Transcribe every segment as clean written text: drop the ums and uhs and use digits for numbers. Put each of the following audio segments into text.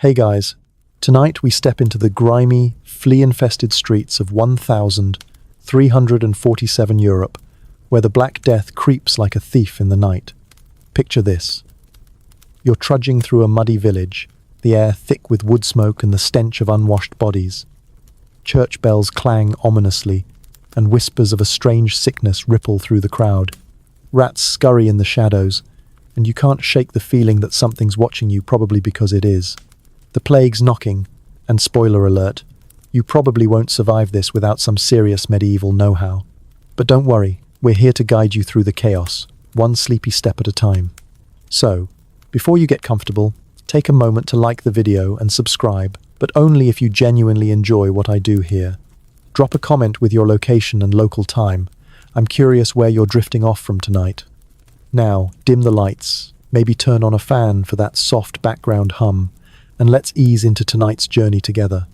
Hey guys, tonight we step into the grimy, flea-infested streets of 1347 Europe, where the Black Death creeps like a thief in the night. Picture this. You're trudging through a muddy village, the air thick with wood smoke and the stench of unwashed bodies. Church bells clang ominously, and whispers of a strange sickness ripple through the crowd. Rats scurry in the shadows, and you can't shake the feeling that something's watching you, probably because it is. The plague's knocking, and spoiler alert, you probably won't survive this without some serious medieval know-how. But don't worry, we're here to guide you through the chaos, one sleepy step at a time. So, before you get comfortable, take a moment to like the video and subscribe, but only if you genuinely enjoy what I do here. Drop a comment with your location and local time. I'm curious where you're drifting off from tonight. Now, dim the lights, maybe turn on a fan for that soft background hum, and let's ease into tonight's journey together.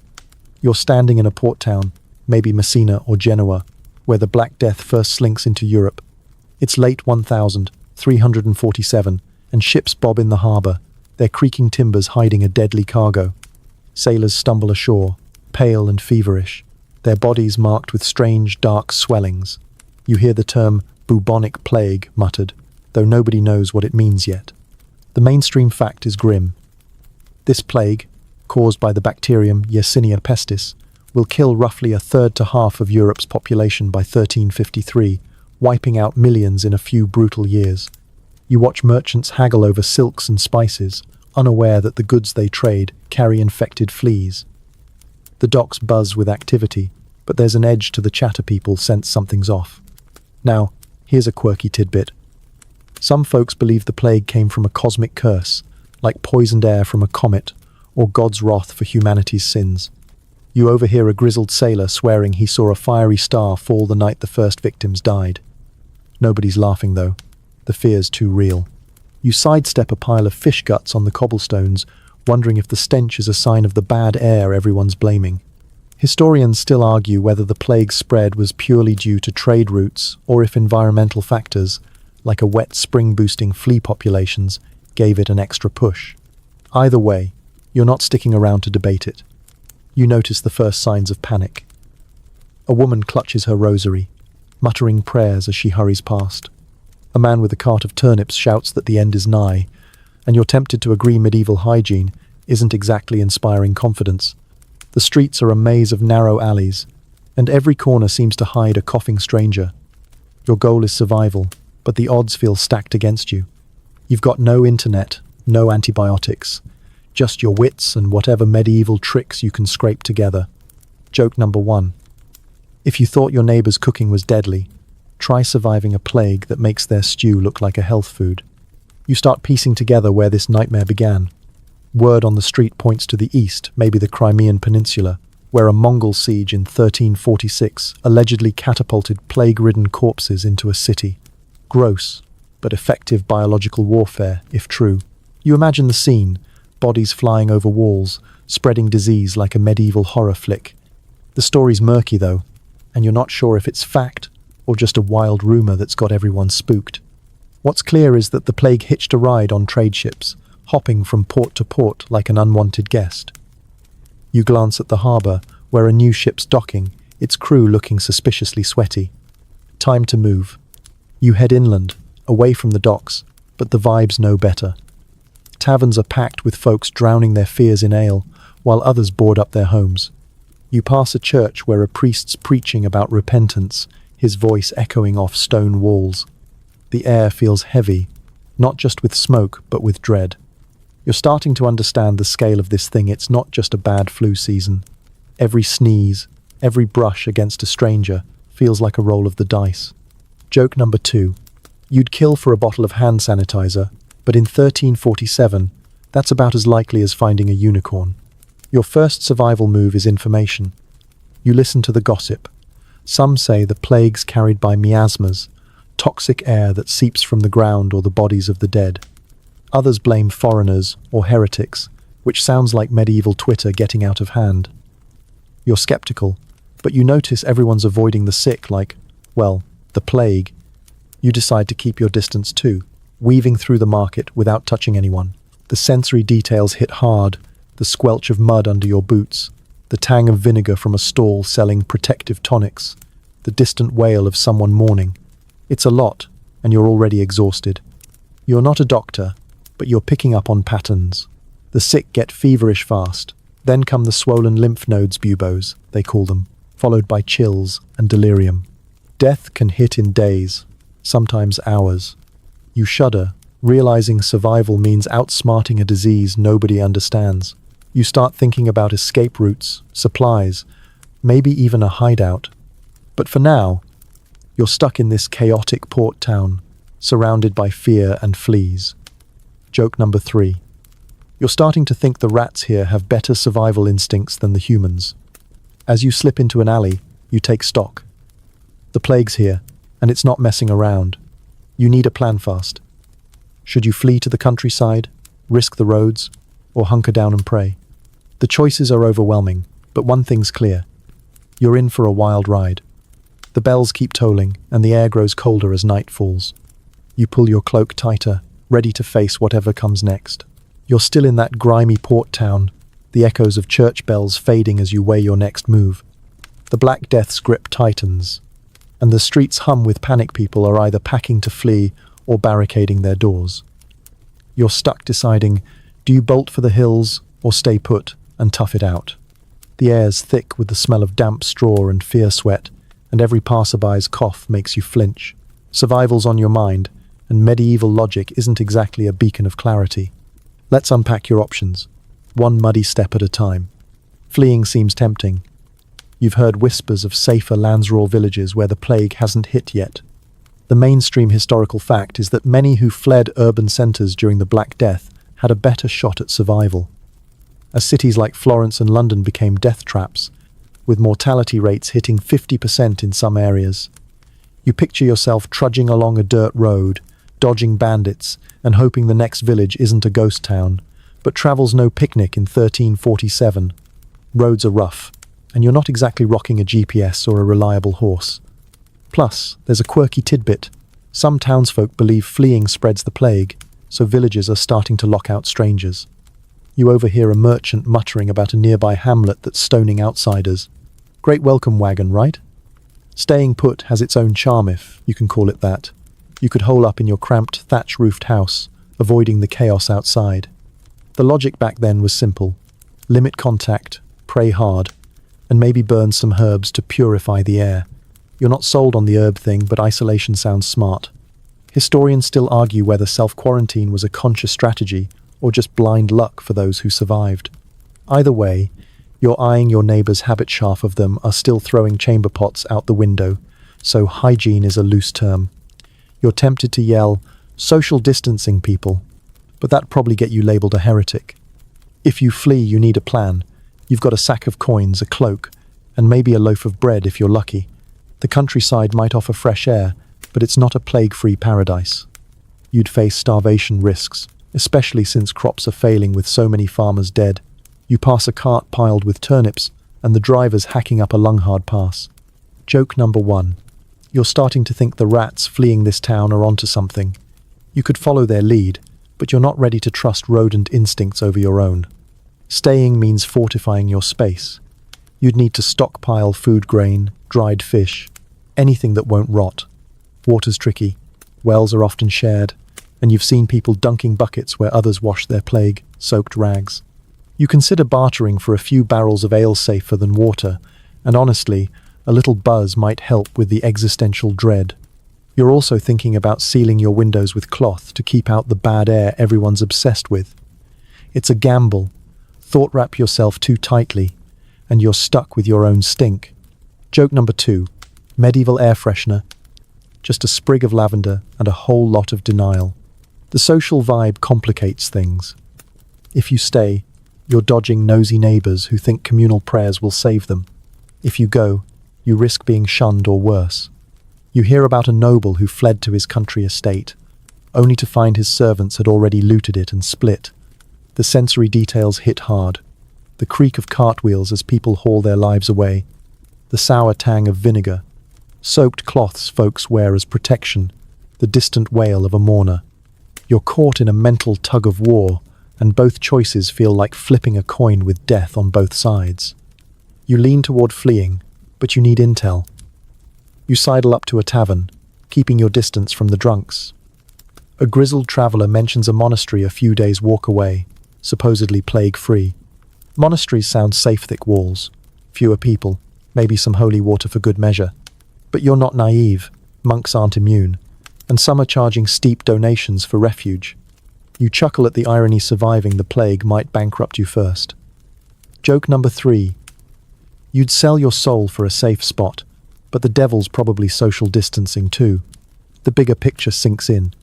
You're standing in a port town, maybe Messina or Genoa, where the Black Death first slinks into Europe. It's late 1347, and ships bob in the harbour, their creaking timbers hiding a deadly cargo. Sailors stumble ashore, pale and feverish, their bodies marked with strange, dark swellings. You hear the term Bubonic Plague muttered, though nobody knows what it means yet. The mainstream fact is grim. This plague, caused by the bacterium Yersinia pestis, will kill roughly a third to half of Europe's population by 1353, wiping out millions in a few brutal years. You watch merchants haggle over silks and spices, unaware that the goods they trade carry infected fleas. The docks buzz with activity, but there's an edge to the chatter. People sense something's off. Now, here's a quirky tidbit. Some folks believe the plague came from a cosmic curse, like poisoned air from a comet, or God's wrath for humanity's sins. You overhear a grizzled sailor swearing he saw a fiery star fall the night the first victims died. Nobody's laughing though. The fear's too real. You sidestep a pile of fish guts on the cobblestones, wondering if the stench is a sign of the bad air everyone's blaming. Historians still argue whether the plague's spread was purely due to trade routes, or if environmental factors, like a wet spring boosting flea populations, gave it an extra push. Either way, you're not sticking around to debate it. You notice the first signs of panic. A woman clutches her rosary, muttering prayers as she hurries past. A man with a cart of turnips shouts that the end is nigh, and you're tempted to agree medieval hygiene isn't exactly inspiring confidence. The streets are a maze of narrow alleys, and every corner seems to hide a coughing stranger. Your goal is survival, but the odds feel stacked against you. You've got no internet, no antibiotics, just your wits and whatever medieval tricks you can scrape together. Joke number 1. If you thought your neighbor's cooking was deadly, try surviving a plague that makes their stew look like a health food. You start piecing together where this nightmare began. Word on the street points to the east, maybe the Crimean Peninsula, where a Mongol siege in 1346 allegedly catapulted plague-ridden corpses into a city. Gross, but effective biological warfare, if true. You imagine the scene, bodies flying over walls, spreading disease like a medieval horror flick. The story's murky though, and you're not sure if it's fact or just a wild rumor that's got everyone spooked. What's clear is that the plague hitched a ride on trade ships, hopping from port to port like an unwanted guest. You glance at the harbor, where a new ship's docking, its crew looking suspiciously sweaty. Time to move. You head inland, away from the docks, but the vibe's no better. Taverns are packed with folks drowning their fears in ale, while others board up their homes. You pass a church where a priest's preaching about repentance, his voice echoing off stone walls. The air feels heavy, not just with smoke, but with dread. You're starting to understand the scale of this thing. It's not just a bad flu season. Every sneeze, every brush against a stranger feels like a roll of the dice. Joke number 2. You'd kill for a bottle of hand sanitizer, but in 1347, that's about as likely as finding a unicorn. Your first survival move is information. You listen to the gossip. Some say the plague's carried by miasmas, toxic air that seeps from the ground or the bodies of the dead. Others blame foreigners or heretics, which sounds like medieval Twitter getting out of hand. You're skeptical, but you notice everyone's avoiding the sick like, well, the plague. You decide to keep your distance too, weaving through the market without touching anyone. The sensory details hit hard, the squelch of mud under your boots, the tang of vinegar from a stall selling protective tonics, the distant wail of someone mourning. It's a lot, and you're already exhausted. You're not a doctor, but you're picking up on patterns. The sick get feverish fast. Then come the swollen lymph nodes, buboes, they call them, followed by chills and delirium. Death can hit in days, sometimes hours. You shudder, realizing survival means outsmarting a disease nobody understands. You start thinking about escape routes, supplies, maybe even a hideout. But for now, you're stuck in this chaotic port town, surrounded by fear and fleas. Joke number 3. You're starting to think the rats here have better survival instincts than the humans. As you slip into an alley, you take stock. The plague's here, and it's not messing around. You need a plan fast. Should you flee to the countryside, risk the roads, or hunker down and pray? The choices are overwhelming, but one thing's clear. You're in for a wild ride. The bells keep tolling, and the air grows colder as night falls. You pull your cloak tighter, ready to face whatever comes next. You're still in that grimy port town, the echoes of church bells fading as you weigh your next move. The Black Death's grip tightens, and the streets hum with panic. People are either packing to flee or barricading their doors. You're stuck deciding, do you bolt for the hills or stay put and tough it out? The air's thick with the smell of damp straw and fear sweat, and every passerby's cough makes you flinch. Survival's on your mind, and medieval logic isn't exactly a beacon of clarity. Let's unpack your options, one muddy step at a time. Fleeing seems tempting. You've heard whispers of safer landsrural villages where the plague hasn't hit yet. The mainstream historical fact is that many who fled urban centres during the Black Death had a better shot at survival. As cities like Florence and London became death traps, with mortality rates hitting 50% in some areas. You picture yourself trudging along a dirt road, dodging bandits, and hoping the next village isn't a ghost town, but travel's no picnic in 1347. Roads are rough, and you're not exactly rocking a GPS or a reliable horse. Plus, there's a quirky tidbit. Some townsfolk believe fleeing spreads the plague, so villages are starting to lock out strangers. You overhear a merchant muttering about a nearby hamlet that's stoning outsiders. Great welcome wagon, right? Staying put has its own charm, if you can call it that. You could hole up in your cramped, thatch-roofed house, avoiding the chaos outside. The logic back then was simple. Limit contact, pray hard, and maybe burn some herbs to purify the air. You're not sold on the herb thing, but isolation sounds smart. Historians still argue whether self-quarantine was a conscious strategy or just blind luck for those who survived. Either way, you're eyeing your neighbour's habit. Half of them are still throwing chamber pots out the window, so hygiene is a loose term. You're tempted to yell, social distancing people, but that'd probably get you labelled a heretic. If you flee, you need a plan. You've got a sack of coins, a cloak, and maybe a loaf of bread if you're lucky. The countryside might offer fresh air, but it's not a plague-free paradise. You'd face starvation risks, especially since crops are failing with so many farmers dead. You pass a cart piled with turnips, and the driver's hacking up a lung-hard pass. Joke number 1. You're starting to think the rats fleeing this town are onto something. You could follow their lead, but you're not ready to trust rodent instincts over your own. Staying means fortifying your space. You'd need to stockpile food grain, dried fish, anything that won't rot. Water's tricky, wells are often shared, and you've seen people dunking buckets where others wash their plague-soaked rags. You consider bartering for a few barrels of ale safer than water, and honestly, a little buzz might help with the existential dread. You're also thinking about sealing your windows with cloth to keep out the bad air everyone's obsessed with. It's a gamble. Thought wrap yourself too tightly, and you're stuck with your own stink. Joke number 2. Medieval air freshener. Just a sprig of lavender and a whole lot of denial. The social vibe complicates things. If you stay, you're dodging nosy neighbours who think communal prayers will save them. If you go, you risk being shunned or worse. You hear about a noble who fled to his country estate, only to find his servants had already looted it and split. The sensory details hit hard. The creak of cartwheels as people haul their lives away. The sour tang of vinegar. Soaked cloths folks wear as protection. The distant wail of a mourner. You're caught in a mental tug of war, and both choices feel like flipping a coin with death on both sides. You lean toward fleeing, but you need intel. You sidle up to a tavern, keeping your distance from the drunks. A grizzled traveler mentions a monastery a few days' walk away, supposedly plague-free. Monasteries sound safe, thick walls, fewer people, maybe some holy water for good measure. But you're not naive, monks aren't immune, and some are charging steep donations for refuge. You chuckle at the irony surviving the plague might bankrupt you first. Joke number 3. You'd sell your soul for a safe spot, but the devil's probably social distancing too. The bigger picture sinks in.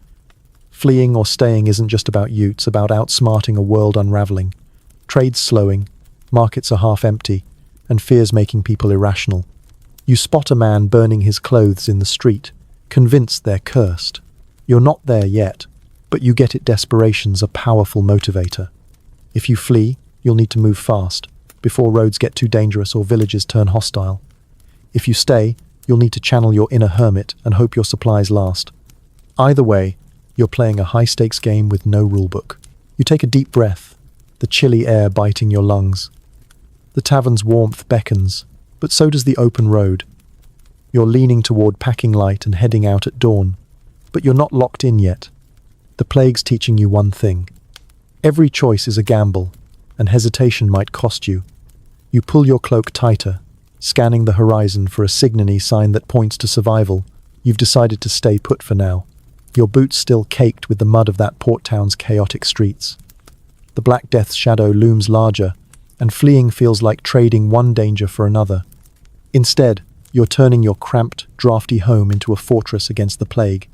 Fleeing or staying isn't just about you, it's about outsmarting a world unraveling. Trade's slowing, markets are half empty, and fear's making people irrational. You spot a man burning his clothes in the street, convinced they're cursed. You're not there yet, but you get it. Desperation's a powerful motivator. If you flee, you'll need to move fast, before roads get too dangerous or villages turn hostile. If you stay, you'll need to channel your inner hermit and hope your supplies last. Either way, you're playing a high-stakes game with no rulebook. You take a deep breath, the chilly air biting your lungs. The tavern's warmth beckons, but so does the open road. You're leaning toward packing light and heading out at dawn, but you're not locked in yet. The plague's teaching you one thing. Every choice is a gamble, and hesitation might cost you. You pull your cloak tighter, scanning the horizon for a signony sign that points to survival. You've decided to stay put for now. Your boots still caked with the mud of that port town's chaotic streets. The Black Death's shadow looms larger, and fleeing feels like trading one danger for another. Instead, you're turning your cramped, drafty home into a fortress against the plague.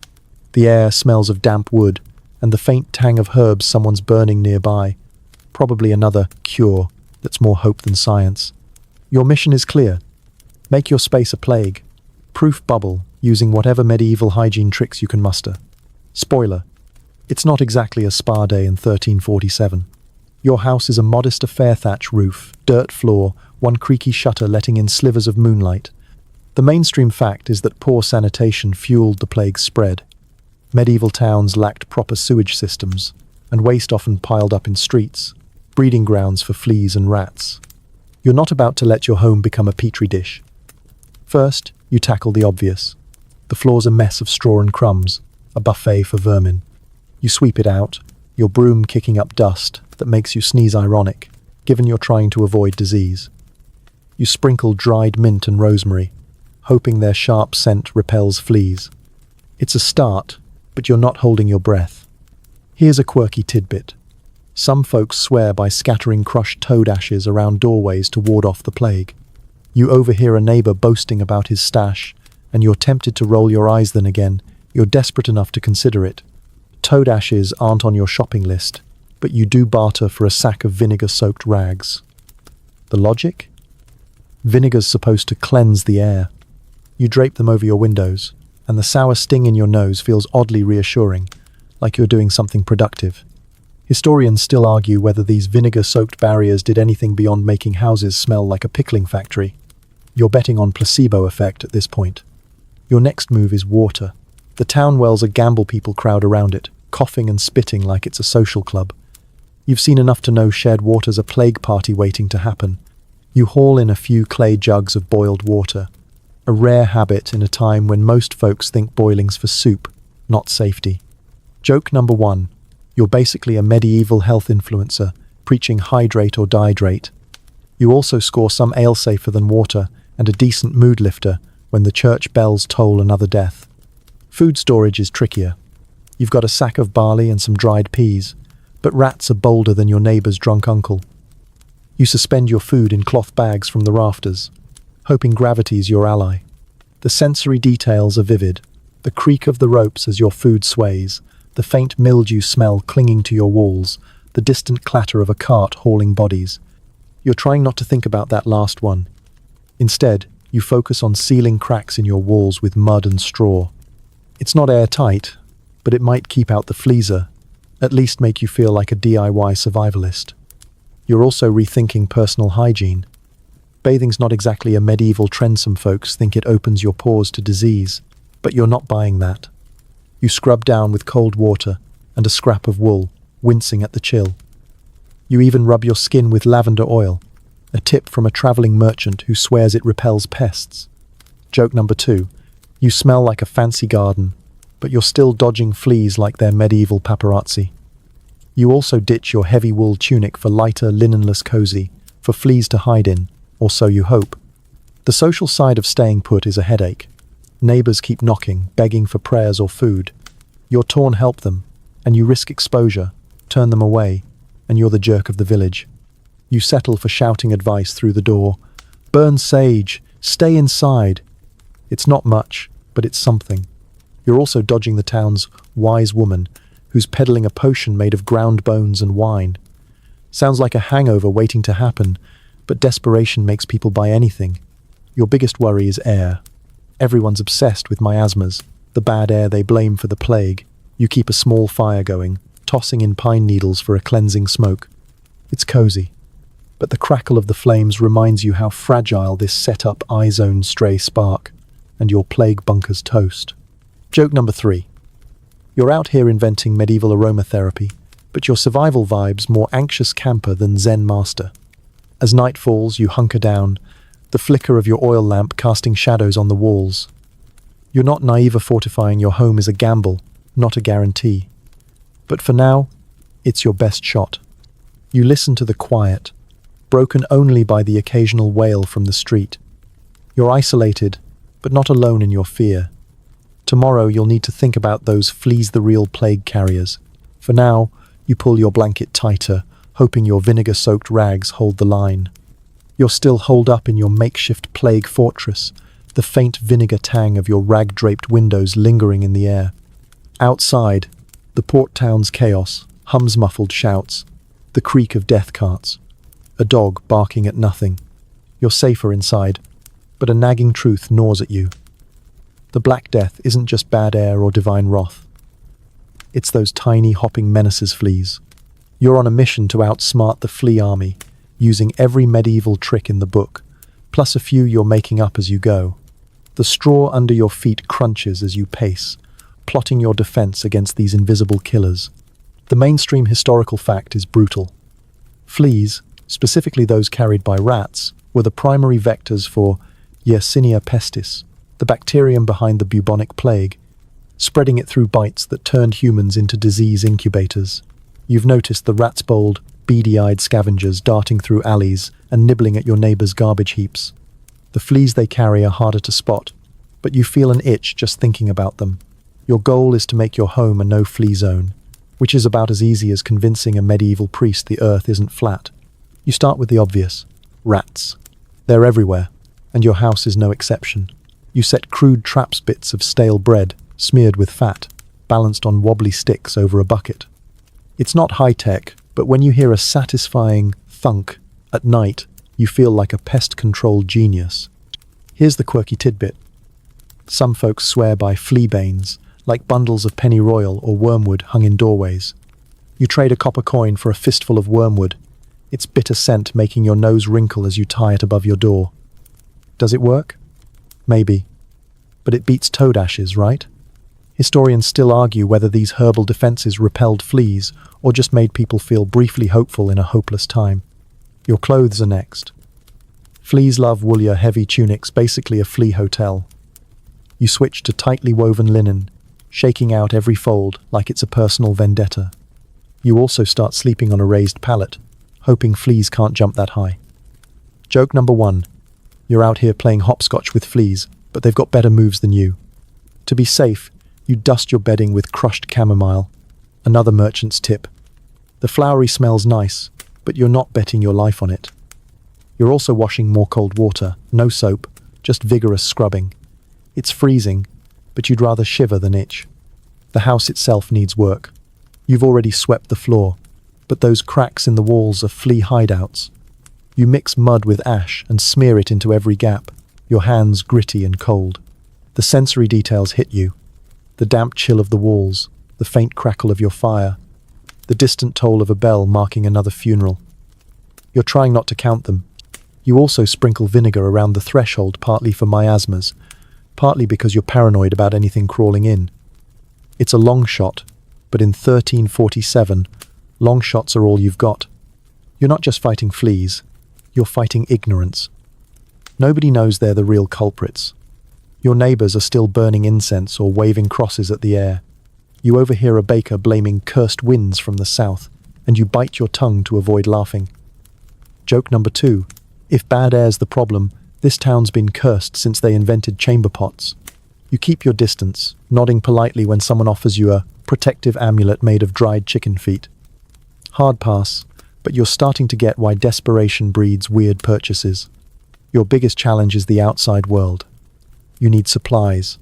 The air smells of damp wood, and the faint tang of herbs someone's burning nearby. Probably another cure that's more hope than science. Your mission is clear. Make your space a plague. Proof bubble, using whatever medieval hygiene tricks you can muster. Spoiler, it's not exactly a spa day in 1347. Your house is a modest affair, thatch roof, dirt floor, one creaky shutter letting in slivers of moonlight. The mainstream fact is that poor sanitation fueled the plague's spread. Medieval towns lacked proper sewage systems, and waste often piled up in streets, breeding grounds for fleas and rats. You're not about to let your home become a petri dish. First, you tackle the obvious. The floor's a mess of straw and crumbs, a buffet for vermin. You sweep it out, your broom kicking up dust that makes you sneeze ironic, given you're trying to avoid disease. You sprinkle dried mint and rosemary, hoping their sharp scent repels fleas. It's a start, but you're not holding your breath. Here's a quirky tidbit. Some folks swear by scattering crushed toad ashes around doorways to ward off the plague. You overhear a neighbor boasting about his stash, and you're tempted to roll your eyes. Then again, you're desperate enough to consider it. Toad ashes aren't on your shopping list, but you do barter for a sack of vinegar-soaked rags. The logic? Vinegar's supposed to cleanse the air. You drape them over your windows, and the sour sting in your nose feels oddly reassuring, like you're doing something productive. Historians still argue whether these vinegar-soaked barriers did anything beyond making houses smell like a pickling factory. You're betting on placebo effect at this point. Your next move is water. The town wells a gamble people crowd around it, coughing and spitting like it's a social club. You've seen enough to know shared water's a plague party waiting to happen. You haul in a few clay jugs of boiled water, a rare habit in a time when most folks think boiling's for soup, not safety. Joke number 1. You're basically a medieval health influencer, preaching hydrate or dihydrate. You also score some ale safer than water and a decent mood lifter when the church bells toll another death. Food storage is trickier. You've got a sack of barley and some dried peas, but rats are bolder than your neighbor's drunk uncle. You suspend your food in cloth bags from the rafters, hoping gravity's your ally. The sensory details are vivid. The creak of the ropes as your food sways, the faint mildew smell clinging to your walls, the distant clatter of a cart hauling bodies. You're trying not to think about that last one. Instead, you focus on sealing cracks in your walls with mud and straw. It's not airtight, but it might keep out the fleaser, at least make you feel like a DIY survivalist. You're also rethinking personal hygiene. Bathing's not exactly a medieval trend. Some folks think it opens your pores to disease, but you're not buying that. You scrub down with cold water and a scrap of wool, wincing at the chill. You even rub your skin with lavender oil, a tip from a traveling merchant who swears it repels pests. Joke number 2. You smell like a fancy garden, but you're still dodging fleas like they're medieval paparazzi. You also ditch your heavy wool tunic for lighter, linenless cozy, for fleas to hide in, or so you hope. The social side of staying put is a headache. Neighbors keep knocking, begging for prayers or food. You're torn help them, and you risk exposure, turn them away, and you're the jerk of the village. You settle for shouting advice through the door. Burn sage, stay inside. It's not much, but it's something. You're also dodging the town's wise woman, who's peddling a potion made of ground bones and wine. Sounds like a hangover waiting to happen, but desperation makes people buy anything. Your biggest worry is air. Everyone's obsessed with miasmas, the bad air they blame for the plague. You keep a small fire going, tossing in pine needles for a cleansing smoke. It's cozy, but the crackle of the flames reminds you how fragile this set-up eye-zone stray spark, and your plague bunker's toast. Joke number 3. You're out here inventing medieval aromatherapy, but your survival vibe's more anxious camper than Zen master. As night falls, you hunker down, the flicker of your oil lamp casting shadows on the walls. You're not naive, fortifying your home is a gamble, not a guarantee. But for now, it's your best shot. You listen to the quiet, broken only by the occasional wail from the street. You're isolated, but not alone in your fear. Tomorrow you'll need to think about those fleas, the real plague carriers. For now, you pull your blanket tighter, hoping your vinegar-soaked rags hold the line. You're still holed up in your makeshift plague fortress, the faint vinegar tang of your rag-draped windows lingering in the air. Outside, the port town's chaos hums muffled shouts, the creak of death carts, a dog barking at nothing. You're safer inside, but a nagging truth gnaws at you. The Black Death isn't just bad air or divine wrath. It's those tiny hopping menaces, fleas. You're on a mission to outsmart the flea army, using every medieval trick in the book, plus a few you're making up as you go. The straw under your feet crunches as you pace, plotting your defense against these invisible killers. The mainstream historical fact is brutal. Fleas, specifically those carried by rats, were the primary vectors for Yersinia pestis, the bacterium behind the Bubonic Plague, spreading it through bites that turned humans into disease incubators. You've noticed the rats' bold, beady-eyed scavengers darting through alleys and nibbling at your neighbors' garbage heaps. The fleas they carry are harder to spot, but you feel an itch just thinking about them. Your goal is to make your home a no-flea zone, which is about as easy as convincing a medieval priest the earth isn't flat. You start with the obvious: rats. They're everywhere, and your house is no exception. You set crude traps, bits of stale bread, smeared with fat, balanced on wobbly sticks over a bucket. It's not high-tech, but when you hear a satisfying thunk at night, you feel like a pest control genius. Here's the quirky tidbit. Some folks swear by flea banes, like bundles of pennyroyal or wormwood hung in doorways. You trade a copper coin for a fistful of wormwood, its bitter scent making your nose wrinkle as you tie it above your door. Does it work? Maybe. But it beats toad ashes, right? Historians still argue whether these herbal defenses repelled fleas or just made people feel briefly hopeful in a hopeless time. Your clothes are next. Fleas love woolier, heavy tunics, basically a flea hotel. You switch to tightly woven linen, shaking out every fold like it's a personal vendetta. You also start sleeping on a raised pallet, hoping fleas can't jump that high. Joke number 1. You're out here playing hopscotch with fleas, but they've got better moves than you. To be safe, you dust your bedding with crushed chamomile. Another merchant's tip. The flowery smells nice, but you're not betting your life on it. You're also washing more cold water, no soap, just vigorous scrubbing. It's freezing, but you'd rather shiver than itch. The house itself needs work. You've already swept the floor, but those cracks in the walls are flea hideouts. You mix mud with ash and smear it into every gap, your hands gritty and cold. The sensory details hit you. The damp chill of the walls, the faint crackle of your fire, the distant toll of a bell marking another funeral. You're trying not to count them. You also sprinkle vinegar around the threshold, partly for miasmas, partly because you're paranoid about anything crawling in. It's a long shot, but in 1347, long shots are all you've got. You're not just fighting fleas, you're fighting ignorance. Nobody knows they're the real culprits. Your neighbors are still burning incense or waving crosses at the air. You overhear a baker blaming cursed winds from the south, and you bite your tongue to avoid laughing. Joke number 2. If bad air's the problem, this town's been cursed since they invented chamber pots. You keep your distance, nodding politely when someone offers you a protective amulet made of dried chicken feet. Hard pass, but you're starting to get why desperation breeds weird purchases. Your biggest challenge is the outside world. You need supplies,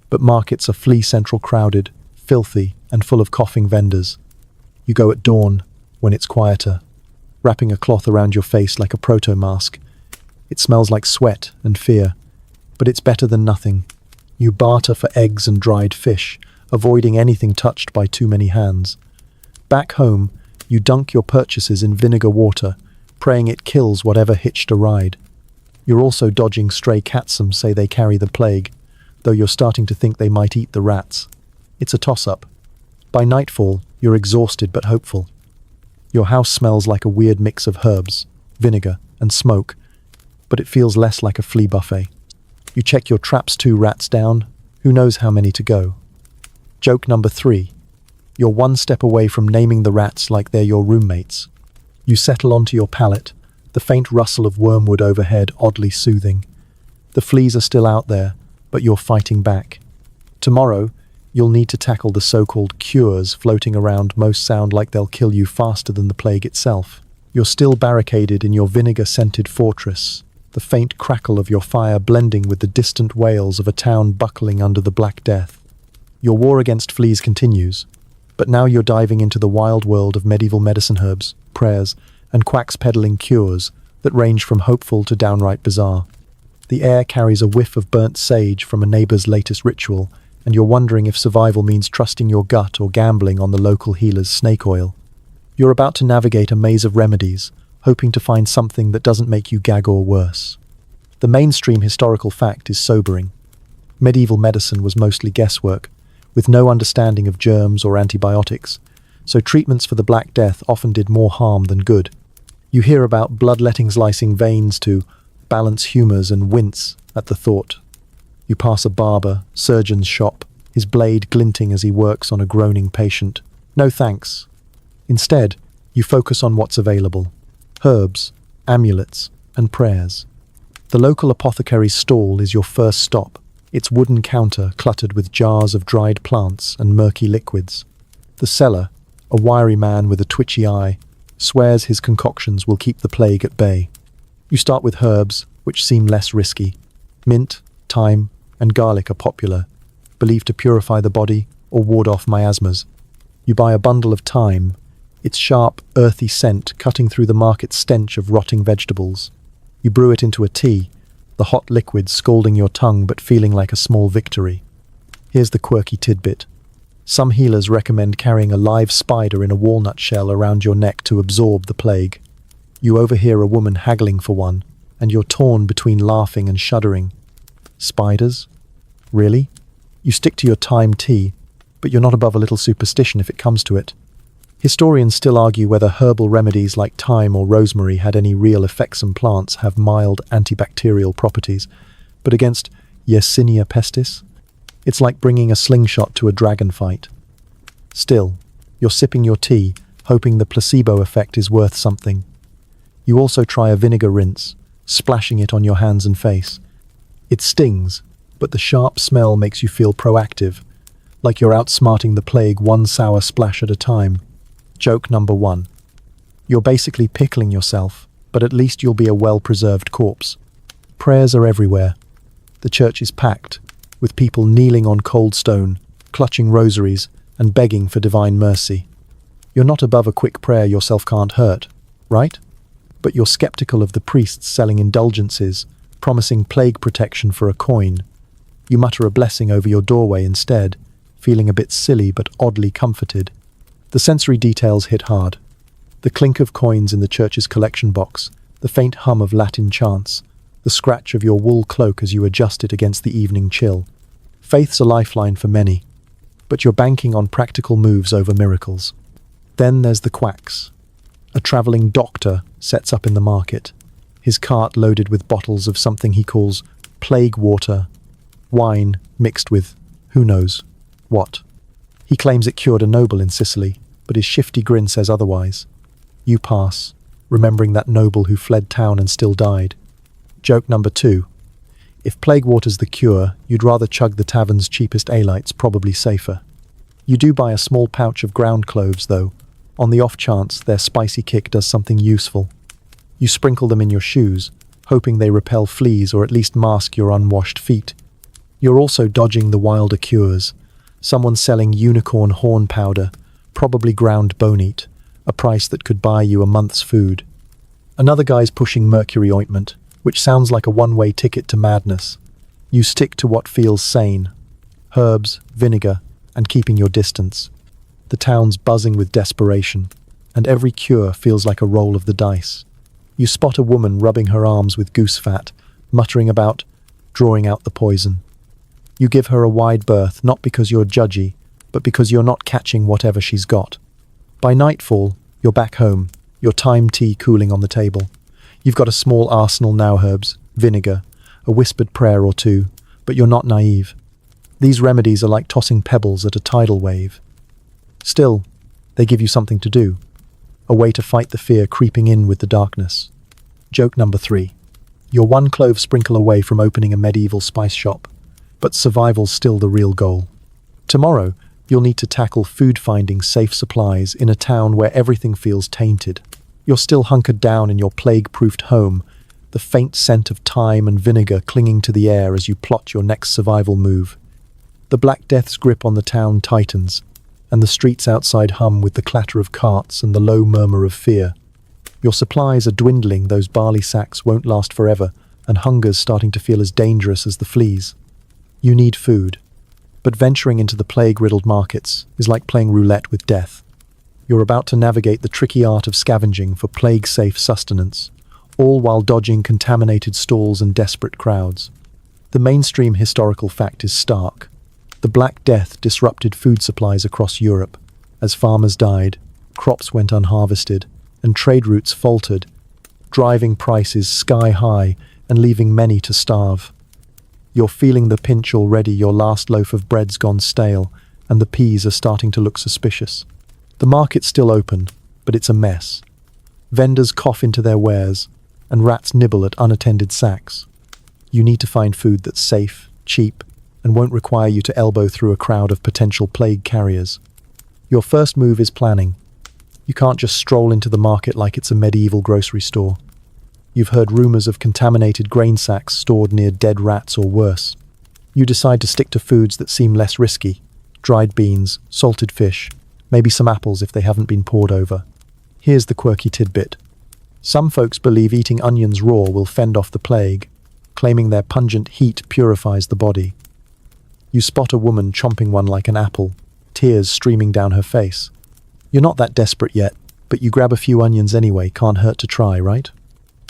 but markets are flea-central crowded, filthy, and full of coughing vendors. You go at dawn, when it's quieter, wrapping a cloth around your face like a proto-mask. It smells like sweat and fear, but it's better than nothing. You barter for eggs and dried fish, avoiding anything touched by too many hands. Back home, you dunk your purchases in vinegar water, praying it kills whatever hitched a ride. You're also dodging stray cats. Some say they carry the plague, though you're starting to think they might eat the rats. It's a toss-up. By nightfall, you're exhausted but hopeful. Your house smells like a weird mix of herbs, vinegar, and smoke, but it feels less like a flea buffet. You check your traps, 2 rats down, who knows how many to go. Joke number 3. You're one step away from naming the rats like they're your roommates. You settle onto your pallet, the faint rustle of wormwood overhead oddly soothing. The fleas are still out there, but you're fighting back. Tomorrow, you'll need to tackle the so-called cures floating around. Most sound like they'll kill you faster than the plague itself. You're still barricaded in your vinegar-scented fortress, the faint crackle of your fire blending with the distant wails of a town buckling under the Black Death. Your war against fleas continues, but now you're diving into the wild world of medieval medicine herbs, prayers, and quacks peddling cures that range from hopeful to downright bizarre. The air carries a whiff of burnt sage from a neighbor's latest ritual, and you're wondering if survival means trusting your gut or gambling on the local healer's snake oil. You're about to navigate a maze of remedies, hoping to find something that doesn't make you gag or worse. The mainstream historical fact is sobering. Medieval medicine was mostly guesswork, with no understanding of germs or antibiotics, so treatments for the Black Death often did more harm than good. You hear about bloodletting slicing veins to balance humors and wince at the thought. You pass a barber, surgeon's shop, his blade glinting as he works on a groaning patient. No thanks. Instead, you focus on what's available. Herbs, amulets, and prayers. The local apothecary's stall is your first stop, its wooden counter cluttered with jars of dried plants and murky liquids. The seller, a wiry man with a twitchy eye, swears his concoctions will keep the plague at bay. You start with herbs, which seem less risky. Mint, thyme, and garlic are popular, believed to purify the body or ward off miasmas. You buy a bundle of thyme, its sharp, earthy scent cutting through the market's stench of rotting vegetables. You brew it into a tea, the hot liquid scalding your tongue but feeling like a small victory. Here's the quirky tidbit. Some healers recommend carrying a live spider in a walnut shell around your neck to absorb the plague. You overhear a woman haggling for one, and you're torn between laughing and shuddering. Spiders? Really? You stick to your thyme tea, but you're not above a little superstition if it comes to it. Historians still argue whether herbal remedies like thyme or rosemary had any real effects. Some plants have mild antibacterial properties, but against Yersinia pestis, it's like bringing a slingshot to a dragon fight. Still, you're sipping your tea, hoping the placebo effect is worth something. You also try a vinegar rinse, splashing it on your hands and face. It stings, but the sharp smell makes you feel proactive, like you're outsmarting the plague one sour splash at a time. Joke number 1. You're basically pickling yourself, but at least you'll be a well-preserved corpse. Prayers are everywhere. The church is packed, with people kneeling on cold stone, clutching rosaries, and begging for divine mercy. You're not above a quick prayer yourself can't hurt, right? But you're skeptical of the priests selling indulgences, promising plague protection for a coin. You mutter a blessing over your doorway instead, feeling a bit silly but oddly comforted. The sensory details hit hard. The clink of coins in the church's collection box, the faint hum of Latin chants, the scratch of your wool cloak as you adjust it against the evening chill. Faith's a lifeline for many, but you're banking on practical moves over miracles. Then there's the quacks. A travelling doctor sets up in the market, his cart loaded with bottles of something he calls plague water, wine mixed with who knows what. He claims it cured a noble in Sicily, but his shifty grin says otherwise. You pass, remembering that noble who fled town and still died. Joke number 2. If plague water's the cure, you'd rather chug the tavern's cheapest ale's, probably safer. You do buy a small pouch of ground cloves, though, on the off chance their spicy kick does something useful. You sprinkle them in your shoes, hoping they repel fleas or at least mask your unwashed feet. You're also dodging the wilder cures. Someone selling unicorn horn powder, probably ground boneat, a price that could buy you a month's food. Another guy's pushing mercury ointment, which sounds like a one-way ticket to madness. You stick to what feels sane. Herbs, vinegar, and keeping your distance. The town's buzzing with desperation, and every cure feels like a roll of the dice. You spot a woman rubbing her arms with goose fat, muttering about drawing out the poison. You give her a wide berth, not because you're judgy, but because you're not catching whatever she's got. By nightfall, you're back home, your time tea cooling on the table. You've got a small arsenal now, herbs, vinegar, a whispered prayer or two, but you're not naive. These remedies are like tossing pebbles at a tidal wave. Still, they give you something to do, a way to fight the fear creeping in with the darkness. Joke number 3. You're one clove sprinkle away from opening a medieval spice shop, but survival's still the real goal. Tomorrow, you'll need to tackle food-finding safe supplies in a town where everything feels tainted. You're still hunkered down in your plague-proofed home, the faint scent of thyme and vinegar clinging to the air as you plot your next survival move. The Black Death's grip on the town tightens, and the streets outside hum with the clatter of carts and the low murmur of fear. Your supplies are dwindling, those barley sacks won't last forever, and hunger's starting to feel as dangerous as the fleas. You need food, but venturing into the plague-riddled markets is like playing roulette with death. You're about to navigate the tricky art of scavenging for plague-safe sustenance, all while dodging contaminated stalls and desperate crowds. The mainstream historical fact is stark. The Black Death disrupted food supplies across Europe. As farmers died, crops went unharvested, and trade routes faltered, driving prices sky high and leaving many to starve. You're feeling the pinch already, your last loaf of bread's gone stale, and the peas are starting to look suspicious. The market's still open, but it's a mess. Vendors cough into their wares, and rats nibble at unattended sacks. You need to find food that's safe, cheap, and won't require you to elbow through a crowd of potential plague carriers. Your first move is planning. You can't just stroll into the market like it's a medieval grocery store. You've heard rumors of contaminated grain sacks stored near dead rats or worse. You decide to stick to foods that seem less risky. Dried beans, salted fish, maybe some apples if they haven't been pored over. Here's the quirky tidbit. Some folks believe eating onions raw will fend off the plague, claiming their pungent heat purifies the body. You spot a woman chomping one like an apple, tears streaming down her face. You're not that desperate yet, but you grab a few onions anyway, can't hurt to try, right?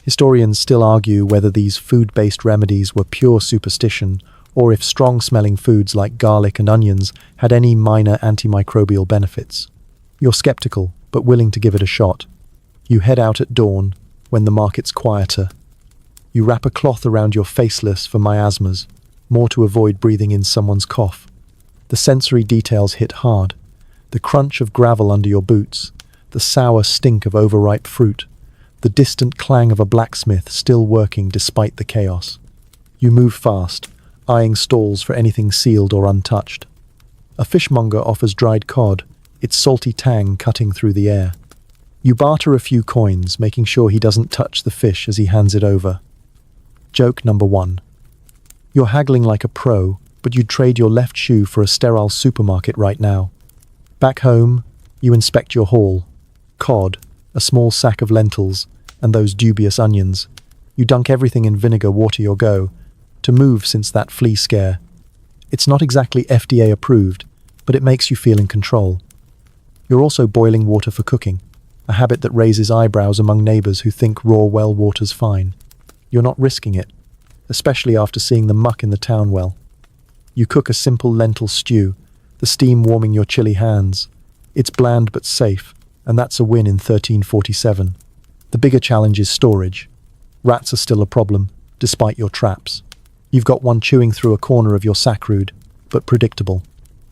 Historians still argue whether these food-based remedies were pure superstition or if strong-smelling foods like garlic and onions had any minor antimicrobial benefits. You're skeptical, but willing to give it a shot. You head out at dawn, when the market's quieter. You wrap a cloth around your faceless for miasmas, more to avoid breathing in someone's cough. The sensory details hit hard. The crunch of gravel under your boots, the sour stink of overripe fruit, the distant clang of a blacksmith still working despite the chaos. You move fast, eyeing stalls for anything sealed or untouched. A fishmonger offers dried cod, its salty tang cutting through the air. You barter a few coins, making sure he doesn't touch the fish as he hands it over. Joke number 1. You're haggling like a pro, but you'd trade your left shoe for a sterile supermarket right now. Back home, you inspect your haul. Cod, a small sack of lentils, and those dubious onions. You dunk everything in vinegar, water your go, to move since that flea scare. It's not exactly FDA approved, but it makes you feel in control. You're also boiling water for cooking, a habit that raises eyebrows among neighbors who think raw well water's fine. You're not risking it, especially after seeing the muck in the town well. You cook a simple lentil stew, the steam warming your chilly hands. It's bland but safe, and that's a win in 1347. The bigger challenge is storage. Rats are still a problem, despite your traps. You've got one chewing through a corner of your sacrood, but predictable.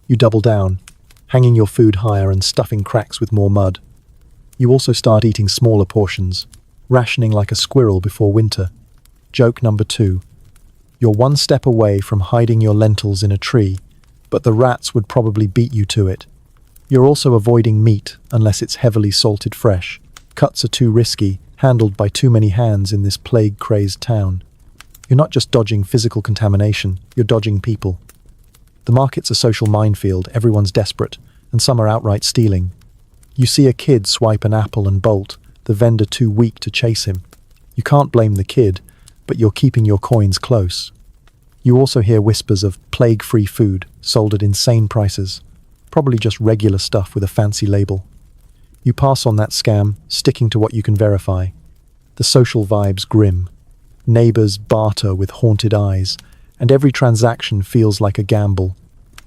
You double down, hanging your food higher and stuffing cracks with more mud. You also start eating smaller portions, rationing like a squirrel before winter. Joke number 2. You're one step away from hiding your lentils in a tree, but the rats would probably beat you to it. You're also avoiding meat unless it's heavily salted fresh. Cuts are too risky, handled by too many hands in this plague-crazed town. You're not just dodging physical contamination, you're dodging people. The market's a social minefield, everyone's desperate, and some are outright stealing. You see a kid swipe an apple and bolt, the vendor too weak to chase him. You can't blame the kid, but you're keeping your coins close. You also hear whispers of plague-free food sold at insane prices, probably just regular stuff with a fancy label. You pass on that scam, sticking to what you can verify. The social vibe's grim. Neighbors barter with haunted eyes, and every transaction feels like a gamble.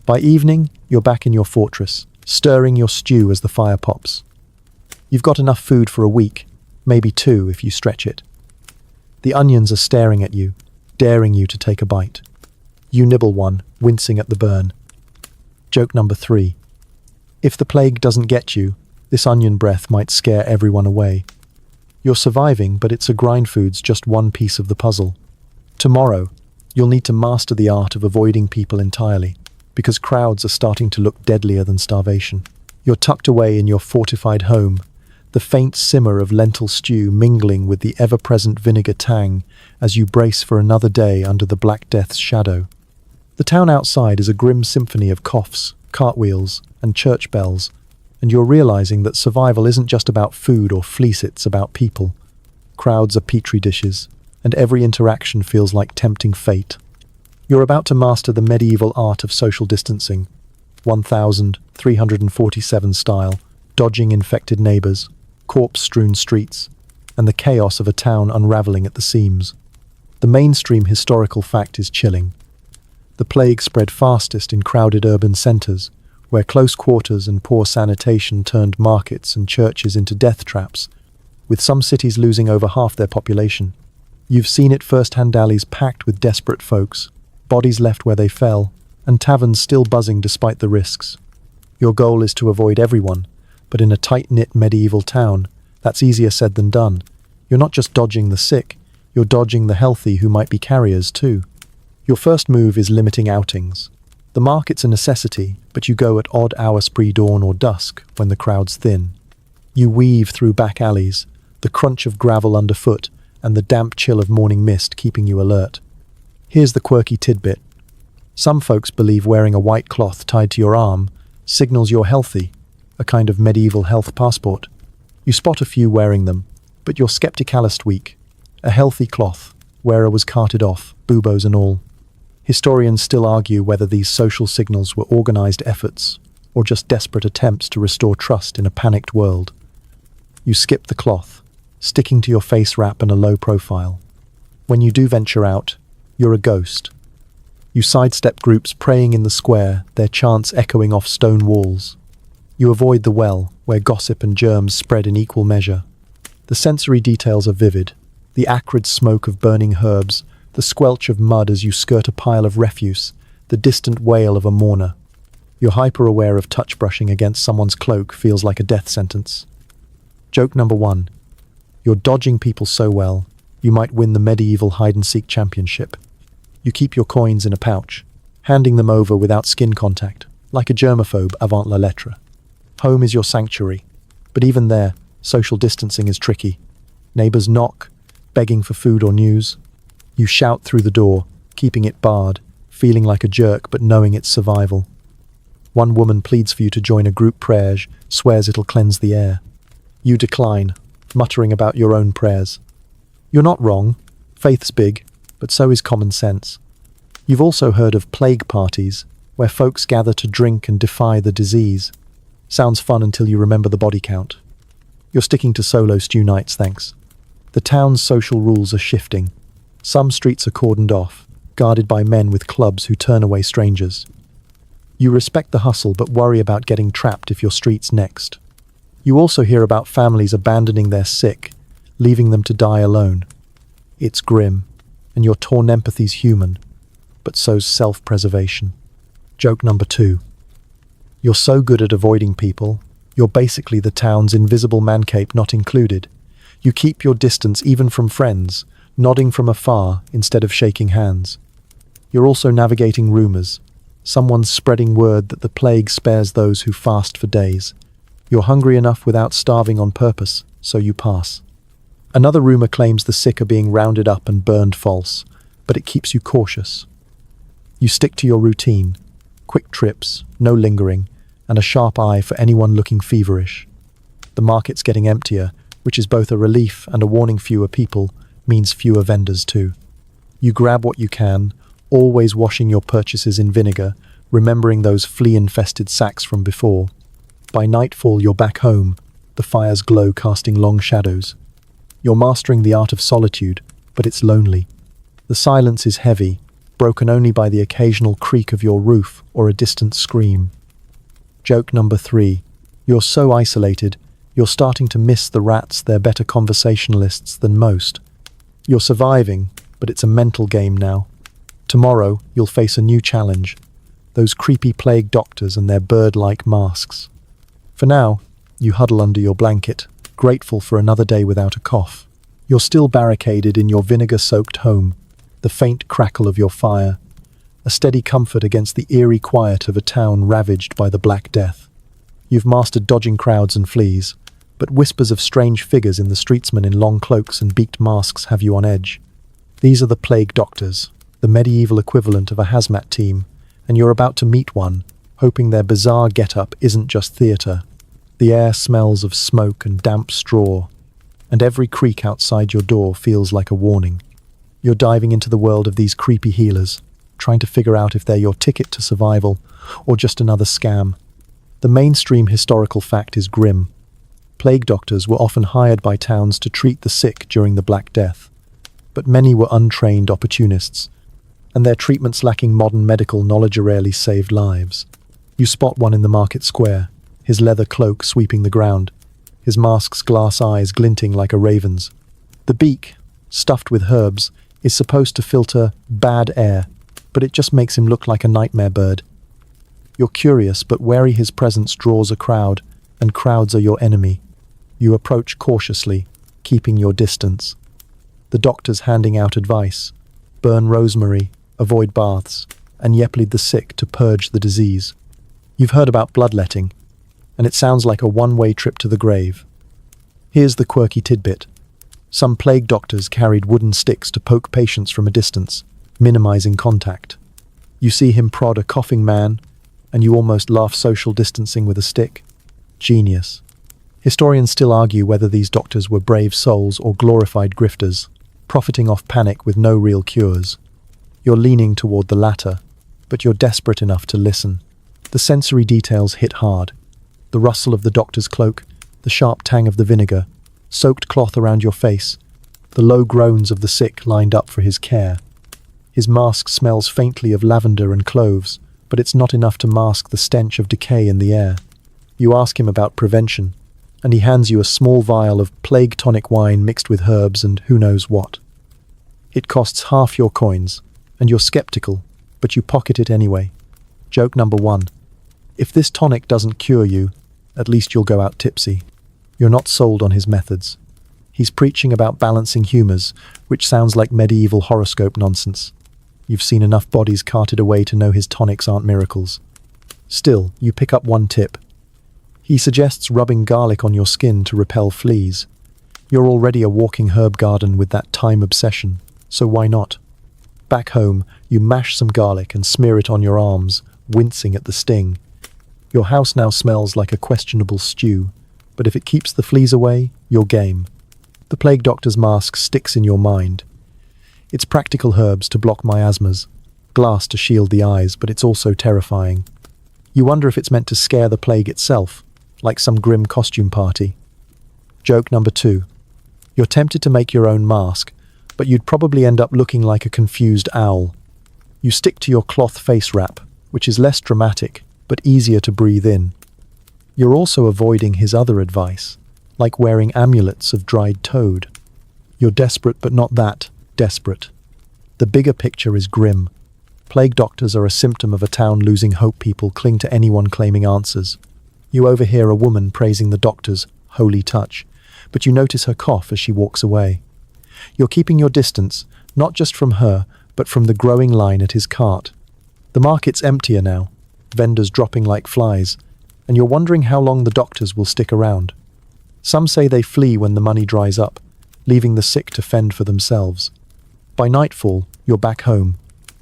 By evening, you're back in your fortress, stirring your stew as the fire pops. You've got enough food for a week, maybe 2 if you stretch it. The onions are staring at you, daring you to take a bite. You nibble one, wincing at the burn. Joke number 3. If the plague doesn't get you, this onion breath might scare everyone away. You're surviving, but it's a grind food's just one piece of the puzzle. Tomorrow, you'll need to master the art of avoiding people entirely, because crowds are starting to look deadlier than starvation. You're tucked away in your fortified home, the faint simmer of lentil stew mingling with the ever-present vinegar tang as you brace for another day under the Black Death's shadow. The town outside is a grim symphony of coughs, cartwheels, and church bells, and you're realizing that survival isn't just about food or fleece, it's about people. Crowds are petri dishes, and every interaction feels like tempting fate. You're about to master the medieval art of social distancing, 1347 style, dodging infected neighbors, corpse-strewn streets, and the chaos of a town unraveling at the seams. The mainstream historical fact is chilling. The plague spread fastest in crowded urban centers, where close quarters and poor sanitation turned markets and churches into death traps, with some cities losing over half their population. You've seen it firsthand, alleys packed with desperate folks, bodies left where they fell, and taverns still buzzing despite the risks. Your goal is to avoid everyone, but in a tight-knit medieval town, that's easier said than done. You're not just dodging the sick, you're dodging the healthy who might be carriers too. Your first move is limiting outings. The market's a necessity, but you go at odd hours pre-dawn or dusk when the crowd's thin. You weave through back alleys, the crunch of gravel underfoot and the damp chill of morning mist keeping you alert. Here's the quirky tidbit. Some folks believe wearing a white cloth tied to your arm signals you're healthy, a kind of medieval health passport. You spot a few wearing them, but you're skepticalist weak. A healthy cloth, wearer was carted off, buboes and all. Historians still argue whether these social signals were organized efforts or just desperate attempts to restore trust in a panicked world. You skip the cloth, sticking to your face wrap and a low profile. When you do venture out, you're a ghost. You sidestep groups praying in the square, their chants echoing off stone walls. You avoid the well, where gossip and germs spread in equal measure. The sensory details are vivid. The acrid smoke of burning herbs, the squelch of mud as you skirt a pile of refuse, the distant wail of a mourner. You're hyper-aware of touch brushing against someone's cloak feels like a death sentence. Joke number 1. You're dodging people so well, you might win the medieval hide-and-seek championship. You keep your coins in a pouch, handing them over without skin contact, like a germaphobe avant la lettre. Home is your sanctuary, but even there, social distancing is tricky. Neighbors knock, begging for food or news. You shout through the door, keeping it barred, feeling like a jerk but knowing it's survival. One woman pleads for you to join a group prayer, swears it'll cleanse the air. You decline, muttering about your own prayers. You're not wrong, faith's big, but so is common sense. You've also heard of plague parties, where folks gather to drink and defy the disease. Sounds fun until you remember the body count. You're sticking to solo stew nights, thanks. The town's social rules are shifting. Some streets are cordoned off, guarded by men with clubs who turn away strangers. You respect the hustle but worry about getting trapped if your street's next. You also hear about families abandoning their sick, leaving them to die alone. It's grim, and your torn empathy's human, but so's self-preservation. Joke number 2. You're so good at avoiding people, you're basically the town's invisible mancape not included. You keep your distance even from friends, nodding from afar instead of shaking hands. You're also navigating rumors. Someone's spreading word that the plague spares those who fast for days. You're hungry enough without starving on purpose, so you pass. Another rumor claims the sick are being rounded up and burned false, but it keeps you cautious. You stick to your routine. Quick trips, no lingering, and a sharp eye for anyone looking feverish. The market's getting emptier, which is both a relief and a warning. Fewer people means fewer vendors too. You grab what you can, always washing your purchases in vinegar, remembering those flea-infested sacks from before. By nightfall, you're back home, the fire's glow casting long shadows. You're mastering the art of solitude, but it's lonely. The silence is heavy, broken only by the occasional creak of your roof or a distant scream. Joke number 3. You're so isolated, you're starting to miss the rats. They're better conversationalists than most. You're surviving, but it's a mental game now. Tomorrow, you'll face a new challenge. Those creepy plague doctors and their bird-like masks. For now, you huddle under your blanket, grateful for another day without a cough. You're still barricaded in your vinegar-soaked home, the faint crackle of your fire, a steady comfort against the eerie quiet of a town ravaged by the Black Death. You've mastered dodging crowds and fleas, but whispers of strange figures in the streetsmen in long cloaks and beaked masks have you on edge. These are the plague doctors, the medieval equivalent of a hazmat team, and you're about to meet one, hoping their bizarre get-up isn't just theatre. The air smells of smoke and damp straw, and every creak outside your door feels like a warning. You're diving into the world of these creepy healers, trying to figure out if they're your ticket to survival or just another scam. The mainstream historical fact is grim. Plague doctors were often hired by towns to treat the sick during the Black Death, but many were untrained opportunists, and their treatments lacking modern medical knowledge rarely saved lives. You spot one in the market square, his leather cloak sweeping the ground, his mask's glass eyes glinting like a raven's. The beak, stuffed with herbs, is supposed to filter bad air, but it just makes him look like a nightmare bird. You're curious, but wary his presence draws a crowd, and crowds are your enemy. You approach cautiously, keeping your distance. The doctor's handing out advice. Burn rosemary, avoid baths, and yep lead the sick to purge the disease. You've heard about bloodletting, and it sounds like a one-way trip to the grave. Here's the quirky tidbit. Some plague doctors carried wooden sticks to poke patients from a distance, minimizing contact. You see him prod a coughing man, and you almost laugh social distancing with a stick. Genius. Historians still argue whether these doctors were brave souls or glorified grifters, profiting off panic with no real cures. You're leaning toward the latter, but you're desperate enough to listen. The sensory details hit hard. The rustle of the doctor's cloak, the sharp tang of the vinegar, soaked cloth around your face, the low groans of the sick lined up for his care. His mask smells faintly of lavender and cloves, but it's not enough to mask the stench of decay in the air. You ask him about prevention, and he hands you a small vial of plague tonic wine mixed with herbs and who knows what. It costs half your coins, and you're skeptical, but you pocket it anyway. Joke number 1. If this tonic doesn't cure you, at least you'll go out tipsy. You're not sold on his methods. He's preaching about balancing humours, which sounds like medieval horoscope nonsense. You've seen enough bodies carted away to know his tonics aren't miracles. Still, you pick up one tip. He suggests rubbing garlic on your skin to repel fleas. You're already a walking herb garden with that time obsession, so why not? Back home, you mash some garlic and smear it on your arms, wincing at the sting. Your house now smells like a questionable stew, but if it keeps the fleas away, you're game. The plague doctor's mask sticks in your mind. It's practical herbs to block miasmas, glass to shield the eyes, but it's also terrifying. You wonder if it's meant to scare the plague itself, like some grim costume party. Joke number 2. You're tempted to make your own mask, but you'd probably end up looking like a confused owl. You stick to your cloth face wrap, which is less dramatic, but easier to breathe in. You're also avoiding his other advice, like wearing amulets of dried toad. You're desperate, but not that desperate. The bigger picture is grim. Plague doctors are a symptom of a town losing hope. People cling to anyone claiming answers. You overhear a woman praising the doctor's holy touch, but you notice her cough as she walks away. You're keeping your distance, not just from her, but from the growing line at his cart. The market's emptier now, vendors dropping like flies, and you're wondering how long the doctors will stick around. Some say they flee when the money dries up, leaving the sick to fend for themselves. By nightfall, you're back home,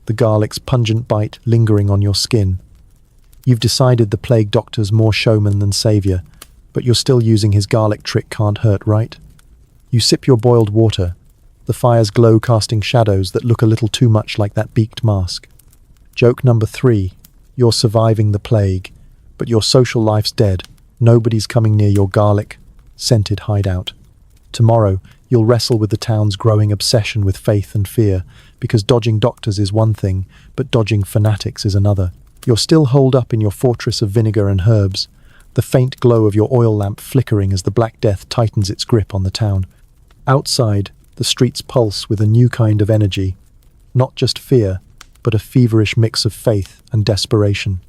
the garlic's pungent bite lingering on your skin. You've decided the plague doctor's more showman than savior, but you're still using his garlic trick can't hurt, right? You sip your boiled water, the fire's glow casting shadows that look a little too much like that beaked mask. Joke number 3, you're surviving the plague, but your social life's dead. Nobody's coming near your garlic-scented hideout. Tomorrow, you'll wrestle with the town's growing obsession with faith and fear, because dodging doctors is one thing, but dodging fanatics is another. You're still holed up in your fortress of vinegar and herbs, the faint glow of your oil lamp flickering as the Black Death tightens its grip on the town. Outside, the streets pulse with a new kind of energy, not just fear, but a feverish mix of faith and desperation.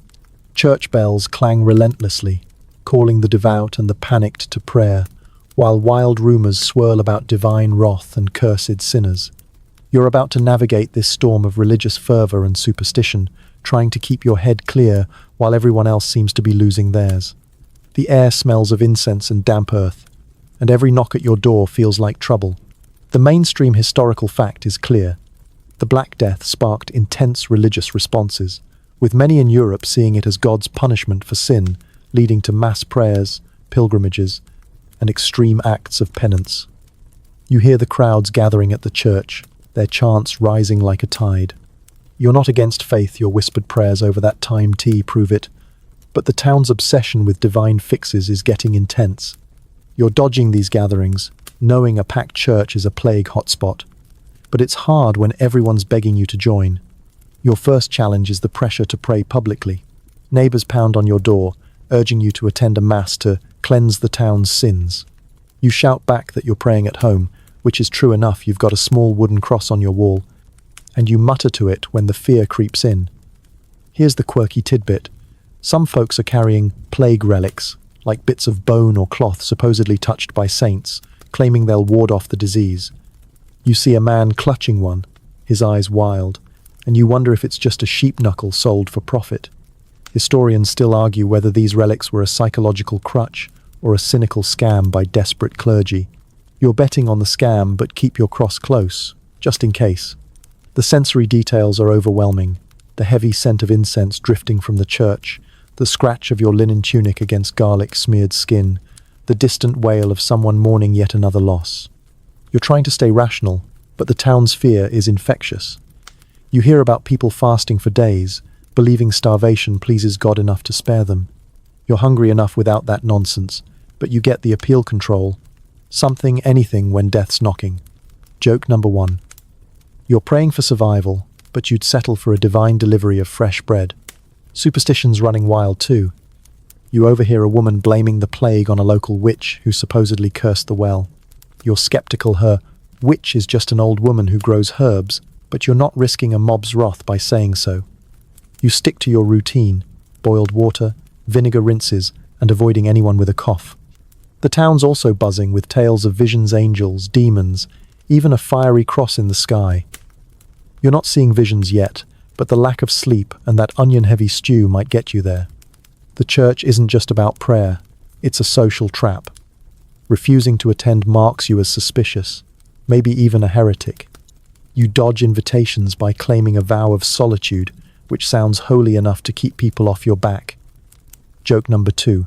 Church bells clang relentlessly, calling the devout and the panicked to prayer, while wild rumors swirl about divine wrath and cursed sinners. You're about to navigate this storm of religious fervor and superstition, trying to keep your head clear while everyone else seems to be losing theirs. The air smells of incense and damp earth, and every knock at your door feels like trouble. The mainstream historical fact is clear. The Black Death sparked intense religious responses, with many in Europe seeing it as God's punishment for sin, leading to mass prayers, pilgrimages, and extreme acts of penance. You hear the crowds gathering at the church, their chants rising like a tide. You're not against faith, your whispered prayers over that time tea prove it, but the town's obsession with divine fixes is getting intense. You're dodging these gatherings, knowing a packed church is a plague hotspot, but it's hard when everyone's begging you to join. Your first challenge is the pressure to pray publicly. Neighbors pound on your door, urging you to attend a mass to cleanse the town's sins. You shout back that you're praying at home, which is true enough. You've got a small wooden cross on your wall, and you mutter to it when the fear creeps in. Here's the quirky tidbit. Some folks are carrying plague relics, like bits of bone or cloth supposedly touched by saints, claiming they'll ward off the disease. You see a man clutching one, his eyes wild, and you wonder if it's just a sheep knuckle sold for profit. Historians still argue whether these relics were a psychological crutch or a cynical scam by desperate clergy. You're betting on the scam, but keep your cross close, just in case. The sensory details are overwhelming. The heavy scent of incense drifting from the church, the scratch of your linen tunic against garlic-smeared skin, the distant wail of someone mourning yet another loss. You're trying to stay rational, but the town's fear is infectious. You hear about people fasting for days, believing starvation pleases God enough to spare them. You're hungry enough without that nonsense, but you get the appeal control. Something, anything when death's knocking. Joke number 1. You're praying for survival, but you'd settle for a divine delivery of fresh bread. Superstition's running wild too. You overhear a woman blaming the plague on a local witch who supposedly cursed the well. You're skeptical her witch is just an old woman who grows herbs, but you're not risking a mob's wrath by saying so. You stick to your routine, boiled water, vinegar rinses, and avoiding anyone with a cough. The town's also buzzing with tales of visions, angels, demons, even a fiery cross in the sky. You're not seeing visions yet, but the lack of sleep and that onion-heavy stew might get you there. The church isn't just about prayer, it's a social trap. Refusing to attend marks you as suspicious, maybe even a heretic. You dodge invitations by claiming a vow of solitude, which sounds holy enough to keep people off your back. Joke number 2.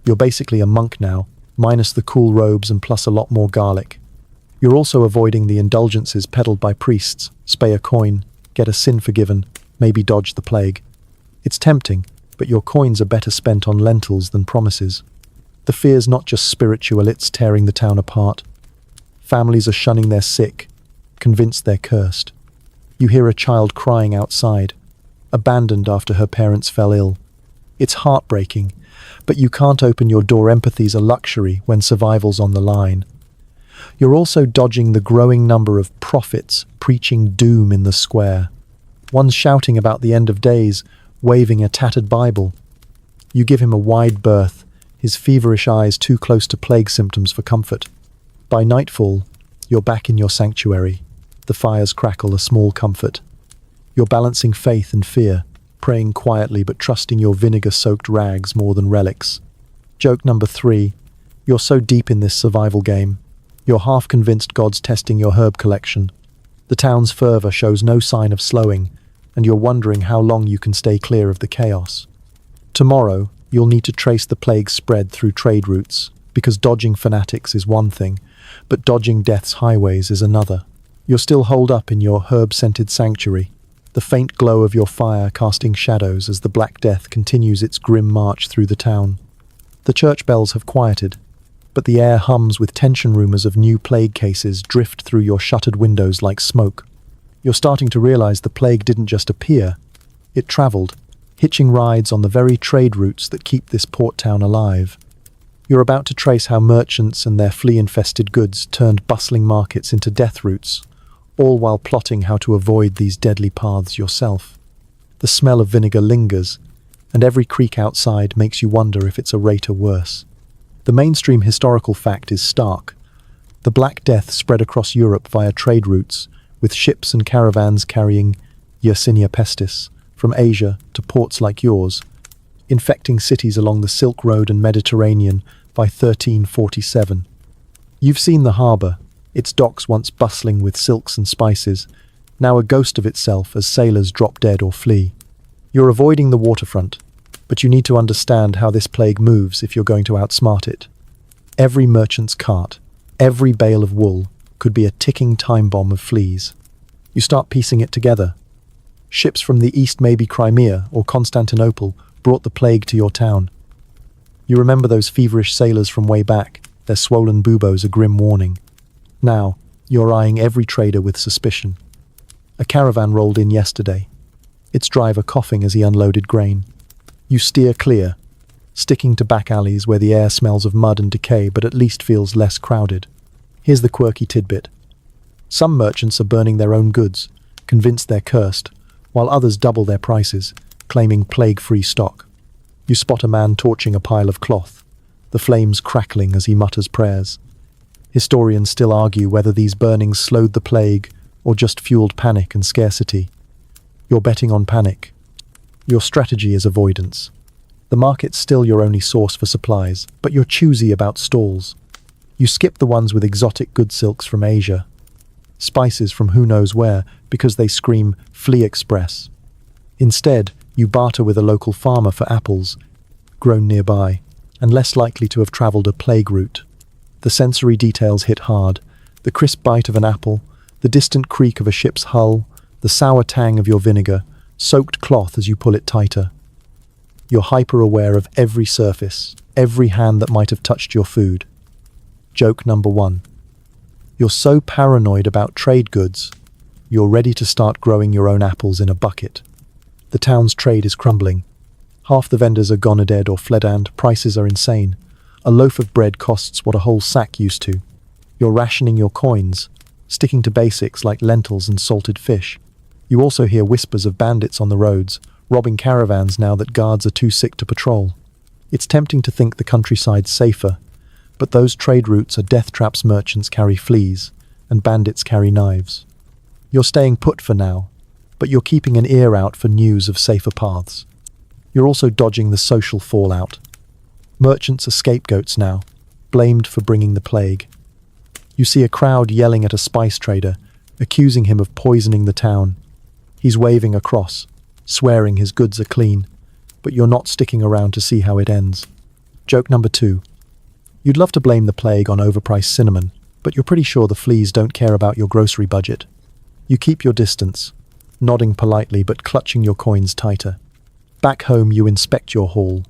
You're basically a monk now, minus the cool robes and plus a lot more garlic. You're also avoiding the indulgences peddled by priests, spay a coin, get a sin forgiven, maybe dodge the plague. It's tempting, but your coins are better spent on lentils than promises. The fear's not just spiritual, it's tearing the town apart. Families are shunning their sick, convinced they're cursed. You hear a child crying outside, abandoned after her parents fell ill. It's heartbreaking, but you can't open your door. Empathy's a luxury when survival's on the line. You're also dodging the growing number of prophets preaching doom in the square. One's shouting about the end of days, waving a tattered Bible. You give him a wide berth, his feverish eyes too close to plague symptoms for comfort. By nightfall, you're back in your sanctuary. The fires crackle, a small comfort. You're balancing faith and fear, praying quietly but trusting your vinegar-soaked rags more than relics. Joke number 3. You're so deep in this survival game. You're half convinced God's testing your herb collection. The town's fervor shows no sign of slowing, and you're wondering how long you can stay clear of the chaos. Tomorrow, you'll need to trace the plague's spread through trade routes, because dodging fanatics is one thing, but dodging death's highways is another. You're still holed up in your herb-scented sanctuary, the faint glow of your fire casting shadows as the Black Death continues its grim march through the town. The church bells have quieted, but the air hums with tension. Rumors of new plague cases drift through your shuttered windows like smoke. You're starting to realize the plague didn't just appear, it traveled, hitching rides on the very trade routes that keep this port town alive. You're about to trace how merchants and their flea-infested goods turned bustling markets into death routes, all while plotting how to avoid these deadly paths yourself. The smell of vinegar lingers, and every creak outside makes you wonder if it's a rate or worse. The mainstream historical fact is stark. The Black Death spread across Europe via trade routes, with ships and caravans carrying Yersinia pestis from Asia to ports like yours, infecting cities along the Silk Road and Mediterranean by 1347. You've seen the harbour, its docks once bustling with silks and spices, now a ghost of itself as sailors drop dead or flee. You're avoiding the waterfront, but you need to understand how this plague moves if you're going to outsmart it. Every merchant's cart, every bale of wool, could be a ticking time bomb of fleas. You start piecing it together. Ships from the east, maybe Crimea or Constantinople, brought the plague to your town. You remember those feverish sailors from way back, their swollen buboes a grim warning. Now, you're eyeing every trader with suspicion. A caravan rolled in yesterday, its driver coughing as he unloaded grain. You steer clear, sticking to back alleys where the air smells of mud and decay but at least feels less crowded. Here's the quirky tidbit. Some merchants are burning their own goods, convinced they're cursed, while others double their prices, claiming plague-free stock. You spot a man torching a pile of cloth, the flames crackling as he mutters prayers. Historians still argue whether these burnings slowed the plague or just fueled panic and scarcity. You're betting on panic. Your strategy is avoidance. The market's still your only source for supplies, but you're choosy about stalls. You skip the ones with exotic good silks from Asia, spices from who knows where, because they scream Flea Express. Instead, you barter with a local farmer for apples, grown nearby, and less likely to have traveled a plague route. The sensory details hit hard, the crisp bite of an apple, the distant creak of a ship's hull, the sour tang of your vinegar, soaked cloth as you pull it tighter. You're hyper-aware of every surface, every hand that might have touched your food. Joke number 1. You're so paranoid about trade goods, you're ready to start growing your own apples in a bucket. The town's trade is crumbling. Half the vendors are gone or dead or fled and prices are insane. A loaf of bread costs what a whole sack used to. You're rationing your coins, sticking to basics like lentils and salted fish. You also hear whispers of bandits on the roads, robbing caravans now that guards are too sick to patrol. It's tempting to think the countryside's safer, but those trade routes are death traps. Merchants carry fleas, and bandits carry knives. You're staying put for now, but you're keeping an ear out for news of safer paths. You're also dodging the social fallout. Merchants are scapegoats now, blamed for bringing the plague. You see a crowd yelling at a spice trader, accusing him of poisoning the town. He's waving a cross, swearing his goods are clean, but you're not sticking around to see how it ends. Joke number 2. You'd love to blame the plague on overpriced cinnamon, but you're pretty sure the fleas don't care about your grocery budget. You keep your distance, nodding politely but clutching your coins tighter. Back home, you inspect your haul,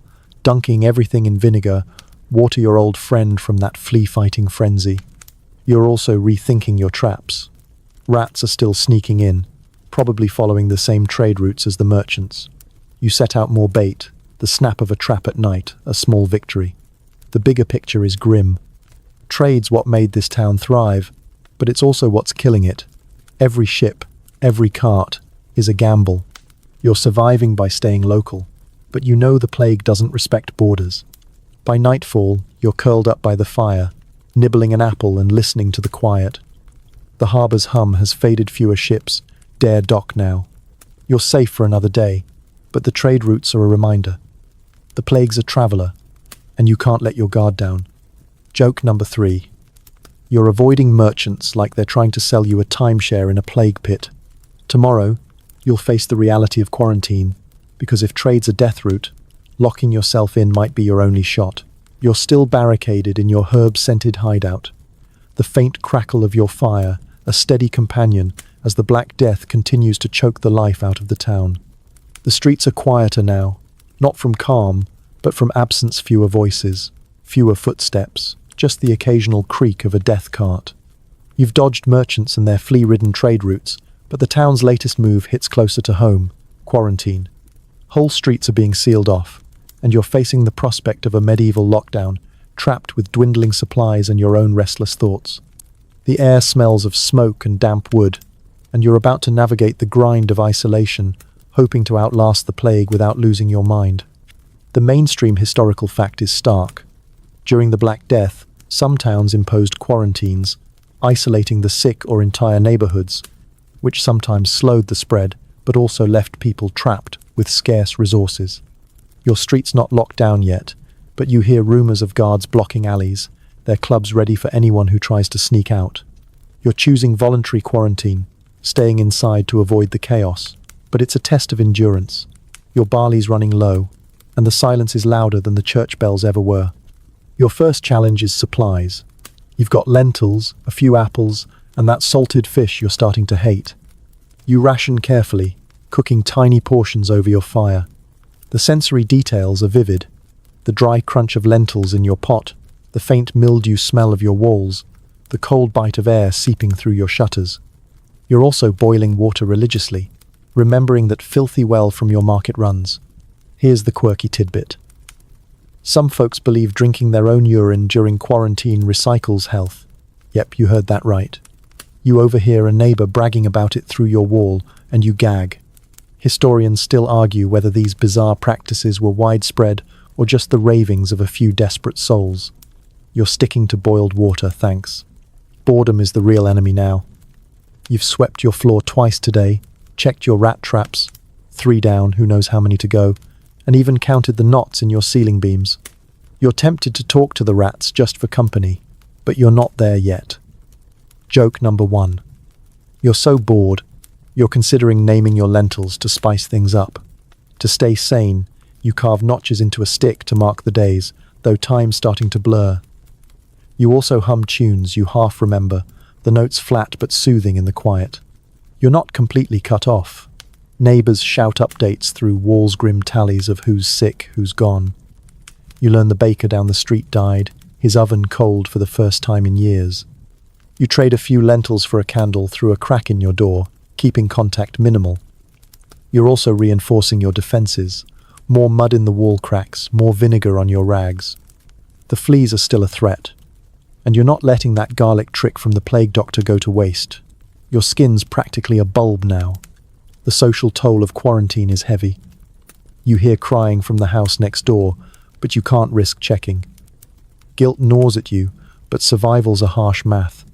dunking everything in vinegar, water your old friend from that flea-fighting frenzy. You're also rethinking your traps. Rats are still sneaking in, probably following the same trade routes as the merchants. You set out more bait, The snap of a trap at night, a small victory. The bigger picture is grim. Trade's what made this town thrive, but it's also what's killing it. Every ship, every cart, is a gamble. You're surviving by staying local, but you know the plague doesn't respect borders. By nightfall, you're curled up by the fire, nibbling an apple and listening to the quiet. The harbor's hum has faded, fewer ships dare dock now. You're safe for another day, but the trade routes are a reminder. The plague's a traveler, and you can't let your guard down. Joke number 3. You're avoiding merchants like they're trying to sell you a timeshare in a plague pit. Tomorrow, you'll face the reality of quarantine, because if trade's a death route, locking yourself in might be your only shot. You're still barricaded in your herb-scented hideout. The faint crackle of your fire, a steady companion as the Black Death continues to choke the life out of the town. The streets are quieter now, not from calm, but from absence. Fewer voices, fewer footsteps, just the occasional creak of a death cart. You've dodged merchants and their flea-ridden trade routes, but the town's latest move hits closer to home: quarantine. Whole streets are being sealed off, and you're facing the prospect of a medieval lockdown, trapped with dwindling supplies and your own restless thoughts. The air smells of smoke and damp wood, and you're about to navigate the grind of isolation, hoping to outlast the plague without losing your mind. The mainstream historical fact is stark. During the Black Death, some towns imposed quarantines, isolating the sick or entire neighborhoods, which sometimes slowed the spread, but also left people trapped with scarce resources. Your street's not locked down yet, but you hear rumors of guards blocking alleys, their clubs ready for anyone who tries to sneak out. You're choosing voluntary quarantine, staying inside to avoid the chaos, but it's a test of endurance. Your barley's running low, and the silence is louder than the church bells ever were. Your first challenge is supplies. You've got lentils, a few apples, and that salted fish you're starting to hate. You ration carefully, cooking tiny portions over your fire. The sensory details are vivid: the dry crunch of lentils in your pot, the faint mildew smell of your walls, the cold bite of air seeping through your shutters. You're also boiling water religiously, remembering that filthy well from your market runs. Here's the quirky tidbit. Some folks believe drinking their own urine during quarantine recycles health. Yep, you heard that right. You overhear a neighbor bragging about it through your wall, and you gag. Historians still argue whether these bizarre practices were widespread or just the ravings of a few desperate souls. You're sticking to boiled water, thanks. Boredom is the real enemy now. You've swept your floor twice today, checked your rat traps, 3 down, who knows how many to go, and even counted the knots in your ceiling beams. You're tempted to talk to the rats just for company, but you're not there yet. Joke number 1. You're so bored, you're considering naming your lentils to spice things up. To stay sane, you carve notches into a stick to mark the days, though time's starting to blur. You also hum tunes you half remember, the notes flat but soothing in the quiet. You're not completely cut off. Neighbors shout updates through walls' grim tallies of who's sick, who's gone. You learn the baker down the street died, his oven cold for the first time in years. You trade a few lentils for a candle through a crack in your door, keeping contact minimal. You're also reinforcing your defenses. More mud in the wall cracks, more vinegar on your rags. The fleas are still a threat, and you're not letting that garlic trick from the plague doctor go to waste. Your skin's practically a bulb now. The social toll of quarantine is heavy. You hear crying from the house next door, but you can't risk checking. Guilt gnaws at you, but survival's a harsh math.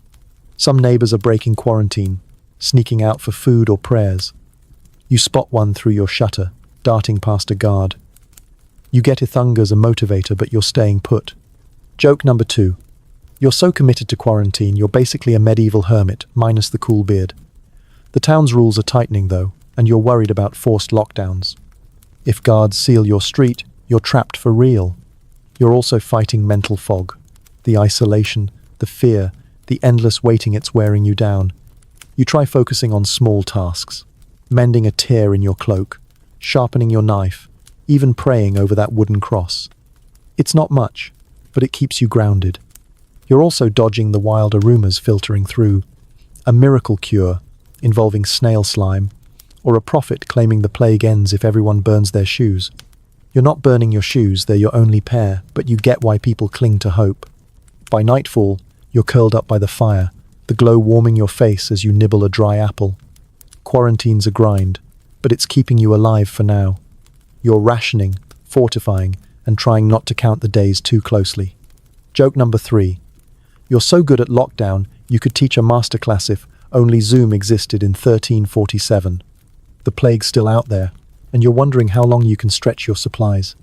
Some neighbors are breaking quarantine, sneaking out for food or prayers. You spot one through your shutter, darting past a guard. You get Ithunga's a motivator, but you're staying put. Joke number 2. You're so committed to quarantine, you're basically a medieval hermit, minus the cool beard. The town's rules are tightening, though, and you're worried about forced lockdowns. If guards seal your street, you're trapped for real. You're also fighting mental fog. The isolation, the fear, the endless waiting, it's wearing you down. You try focusing on small tasks, mending a tear in your cloak, sharpening your knife, even praying over that wooden cross. It's not much, but it keeps you grounded. You're also dodging the wilder rumors filtering through. A miracle cure involving snail slime, or a prophet claiming the plague ends if everyone burns their shoes. You're not burning your shoes, they're your only pair, but you get why people cling to hope. By nightfall, you're curled up by the fire, the glow warming your face as you nibble a dry apple. Quarantine's a grind, but it's keeping you alive for now. You're rationing, fortifying, and trying not to count the days too closely. Joke number 3. You're so good at lockdown, you could teach a masterclass if only Zoom existed in 1347. The plague's still out there, and you're wondering how long you can stretch your supplies.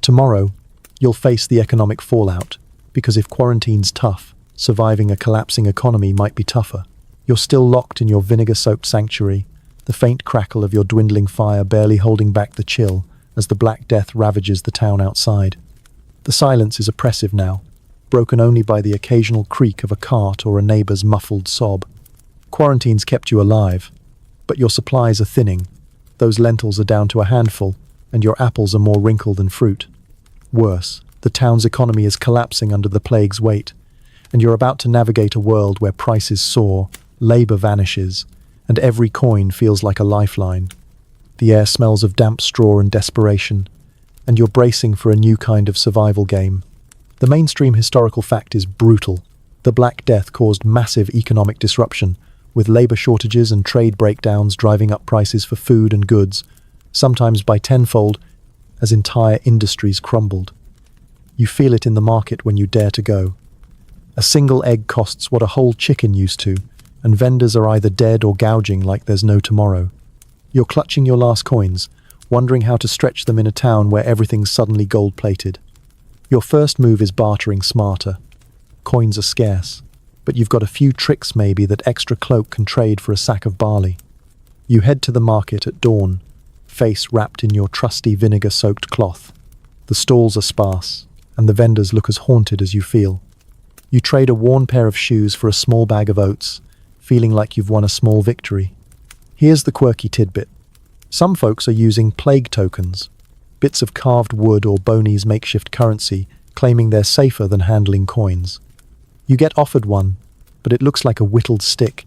Tomorrow, you'll face the economic fallout, because if quarantine's tough, surviving a collapsing economy might be tougher. You're still locked in your vinegar-soaked sanctuary, the faint crackle of your dwindling fire barely holding back the chill as the Black Death ravages the town outside. The silence is oppressive now, broken only by the occasional creak of a cart or a neighbor's muffled sob. Quarantine's kept you alive, but your supplies are thinning. Those lentils are down to a handful, and your apples are more wrinkled than fruit. Worse, the town's economy is collapsing under the plague's weight, and you're about to navigate a world where prices soar, labor vanishes, and every coin feels like a lifeline. The air smells of damp straw and desperation, and you're bracing for a new kind of survival game. The mainstream historical fact is brutal. The Black Death caused massive economic disruption, with labor shortages and trade breakdowns driving up prices for food and goods, sometimes by tenfold, as entire industries crumbled. You feel it in the market when you dare to go. A single egg costs what a whole chicken used to, and vendors are either dead or gouging like there's no tomorrow. You're clutching your last coins, wondering how to stretch them in a town where everything's suddenly gold-plated. Your first move is bartering smarter. Coins are scarce, but you've got a few tricks maybe that extra cloak can trade for a sack of barley. You head to the market at dawn, face wrapped in your trusty vinegar-soaked cloth. The stalls are sparse, and the vendors look as haunted as you feel. You trade a worn pair of shoes for a small bag of oats, feeling like you've won a small victory. Here's the quirky tidbit. Some folks are using plague tokens, bits of carved wood or bony's makeshift currency, claiming they're safer than handling coins. You get offered one, but it looks like a whittled stick,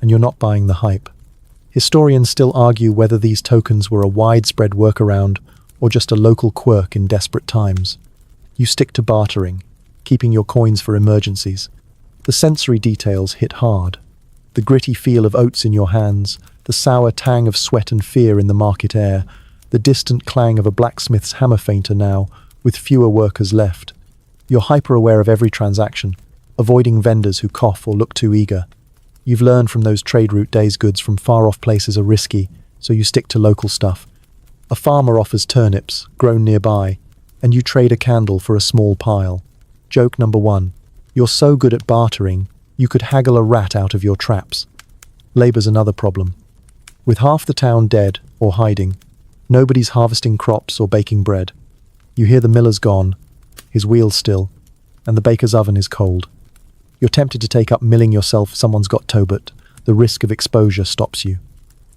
and you're not buying the hype. Historians still argue whether these tokens were a widespread workaround or just a local quirk in desperate times. You stick to bartering, keeping your coins for emergencies. The sensory details hit hard. The gritty feel of oats in your hands, the sour tang of sweat and fear in the market air, the distant clang of a blacksmith's hammer fainter now, with fewer workers left. You're hyper-aware of every transaction, avoiding vendors who cough or look too eager. You've learned from those trade route days goods from far-off places are risky, so you stick to local stuff. A farmer offers turnips, grown nearby, and you trade a candle for a small pile. Joke number 1. You're so good at bartering, you could haggle a rat out of your traps. Labor's another problem. With half the town dead or hiding, nobody's harvesting crops or baking bread. You hear the miller's gone, his wheel's still, and the baker's oven is cold. You're tempted to take up milling yourself if someone's got toe, but the risk of exposure stops you.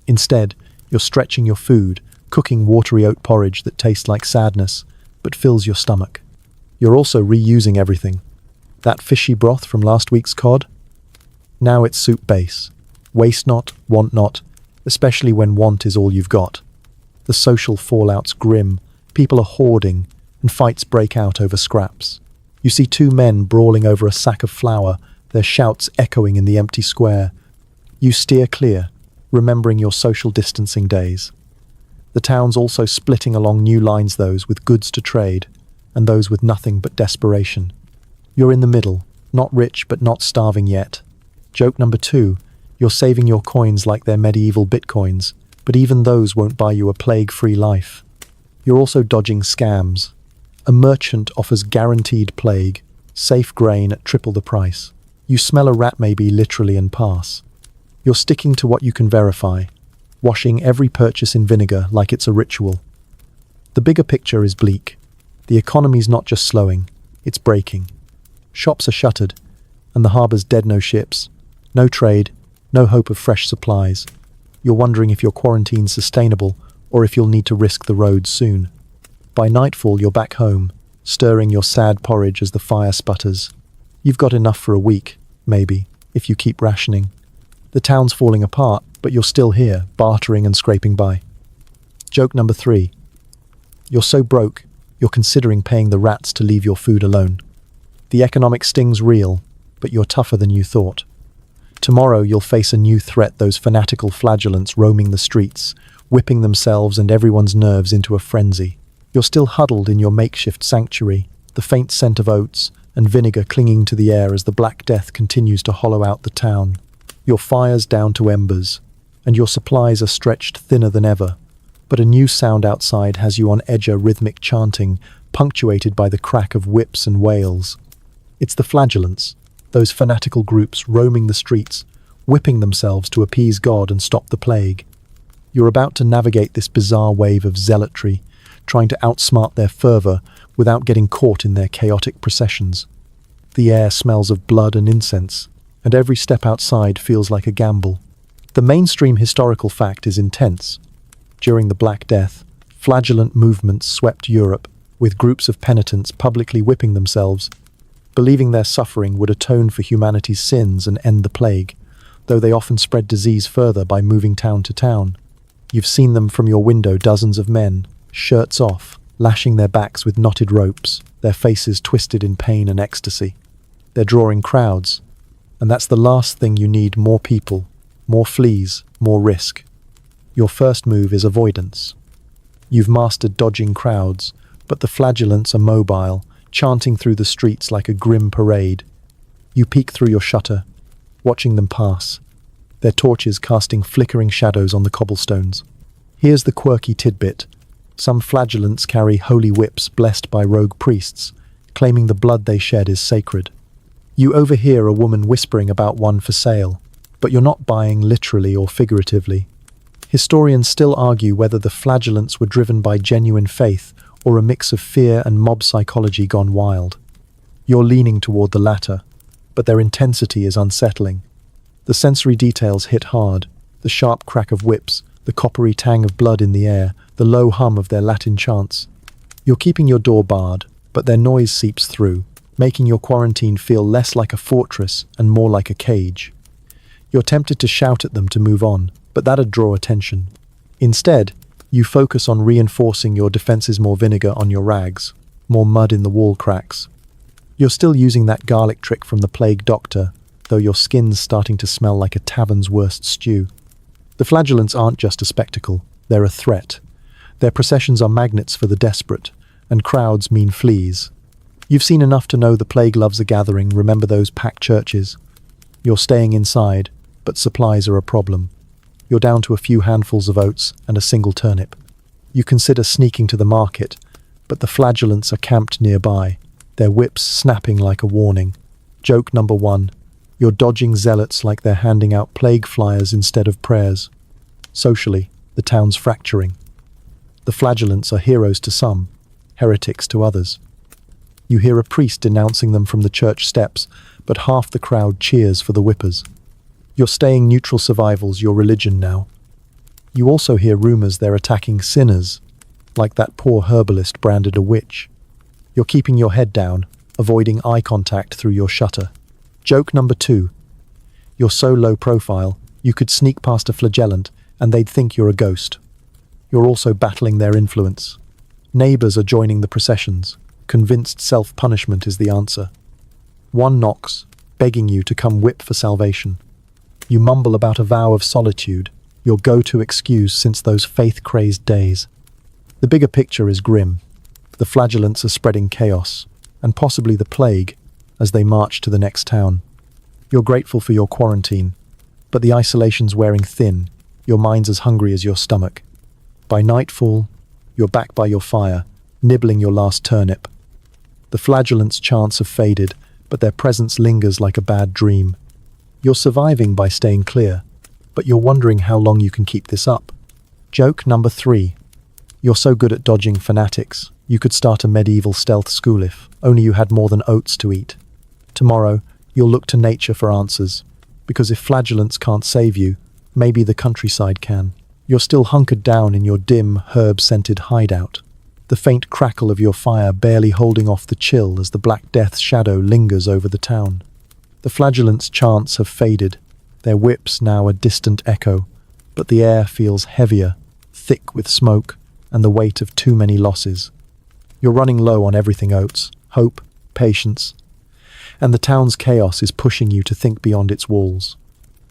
Instead, you're stretching your food, cooking watery oat porridge that tastes like sadness, but fills your stomach. You're also reusing everything. That fishy broth from last week's cod? Now it's soup base. Waste not, want not, especially when want is all you've got. The social fallout's grim, people are hoarding, and fights break out over scraps. You see two men brawling over a sack of flour, their shouts echoing in the empty square. You steer clear, remembering your social distancing days. The town's also splitting along new lines, those with goods to trade, and those with nothing but desperation. You're in the middle, not rich but not starving yet. Joke number 2. You're saving your coins like they're medieval bitcoins, but even those won't buy you a plague-free life. You're also dodging scams. A merchant offers guaranteed plague, safe grain at triple the price. You smell a rat maybe literally and pass. You're sticking to what you can verify, washing every purchase in vinegar like it's a ritual. The bigger picture is bleak. The economy's not just slowing, it's breaking. Shops are shuttered, and the harbour's dead, no ships, no trade, no hope of fresh supplies. You're wondering if your quarantine's sustainable or if you'll need to risk the roads soon. By nightfall, you're back home, stirring your sad porridge as the fire sputters. You've got enough for a week, maybe, if you keep rationing. The town's falling apart, but you're still here, bartering and scraping by. Joke number 3. You're so broke, you're considering paying the rats to leave your food alone. The economic sting's real, but you're tougher than you thought. Tomorrow you'll face a new threat, those fanatical flagellants roaming the streets, whipping themselves and everyone's nerves into a frenzy. You're still huddled in your makeshift sanctuary, the faint scent of oats and vinegar clinging to the air as the Black Death continues to hollow out the town. Your fire's down to embers, and your supplies are stretched thinner than ever. But a new sound outside has you on edge, a rhythmic chanting, punctuated by the crack of whips and wails. It's the flagellants, those fanatical groups roaming the streets, whipping themselves to appease God and stop the plague. You're about to navigate this bizarre wave of zealotry, trying to outsmart their fervour without getting caught in their chaotic processions. The air smells of blood and incense, and every step outside feels like a gamble. The mainstream historical fact is intense. During the Black Death, flagellant movements swept Europe, with groups of penitents publicly whipping themselves, believing their suffering would atone for humanity's sins and end the plague, though they often spread disease further by moving town to town. You've seen them from your window, dozens of men, shirts off, lashing their backs with knotted ropes, their faces twisted in pain and ecstasy. They're drawing crowds, and that's the last thing you need: more people, more fleas, more risk. Your first move is avoidance. You've mastered dodging crowds, but the flagellants are mobile, chanting through the streets like a grim parade. You peek through your shutter, watching them pass, their torches casting flickering shadows on the cobblestones. Here's the quirky tidbit. Some flagellants carry holy whips blessed by rogue priests, claiming the blood they shed is sacred. You overhear a woman whispering about one for sale, but you're not buying literally or figuratively. Historians still argue whether the flagellants were driven by genuine faith or a mix of fear and mob psychology gone wild. You're leaning toward the latter, but their intensity is unsettling. The sensory details hit hard: the sharp crack of whips, the coppery tang of blood in the air, the low hum of their Latin chants. You're keeping your door barred, but their noise seeps through, making your quarantine feel less like a fortress and more like a cage. You're tempted to shout at them to move on, but that'd draw attention. Instead, you focus on reinforcing your defenses: more vinegar on your rags, more mud in the wall cracks. You're still using that garlic trick from the plague doctor, though your skin's starting to smell like a tavern's worst stew. The flagellants aren't just a spectacle, they're a threat. Their processions are magnets for the desperate, and crowds mean fleas. You've seen enough to know the plague loves a gathering. Remember those packed churches? You're staying inside, but supplies are a problem. You're down to a few handfuls of oats and a single turnip. You consider sneaking to the market, but the flagellants are camped nearby, their whips snapping like a warning. Joke number 1. You're dodging zealots like they're handing out plague flyers instead of prayers. Socially, the town's fracturing. The flagellants are heroes to some, heretics to others. You hear a priest denouncing them from the church steps, but half the crowd cheers for the whippers. You're staying neutral. Survival's your religion now. You also hear rumors they're attacking sinners, like that poor herbalist branded a witch. You're keeping your head down, avoiding eye contact through your shutter. Joke number 2. You're so low profile, you could sneak past a flagellant and they'd think you're a ghost. You're also battling their influence. Neighbors are joining the processions, convinced self-punishment is the answer. One knocks, begging you to come whip for salvation. You mumble about a vow of solitude, your go-to excuse since those faith-crazed days. The bigger picture is grim. The flagellants are spreading chaos, and possibly the plague, as they march to the next town. You're grateful for your quarantine, but the isolation's wearing thin, your mind's as hungry as your stomach. By nightfall, you're back by your fire, nibbling your last turnip. The flagellants' chants have faded, but their presence lingers like a bad dream. You're surviving by staying clear, but you're wondering how long you can keep this up. Joke number 3. You're so good at dodging fanatics, you could start a medieval stealth school if only you had more than oats to eat. Tomorrow, you'll look to nature for answers, because if flagellants can't save you, maybe the countryside can. You're still hunkered down in your dim, herb-scented hideout, the faint crackle of your fire barely holding off the chill as the Black Death's shadow lingers over the town. The flagellants' chants have faded, their whips now a distant echo, but the air feels heavier, thick with smoke, and the weight of too many losses. You're running low on everything, Oates: hope, patience, and the town's chaos is pushing you to think beyond its walls.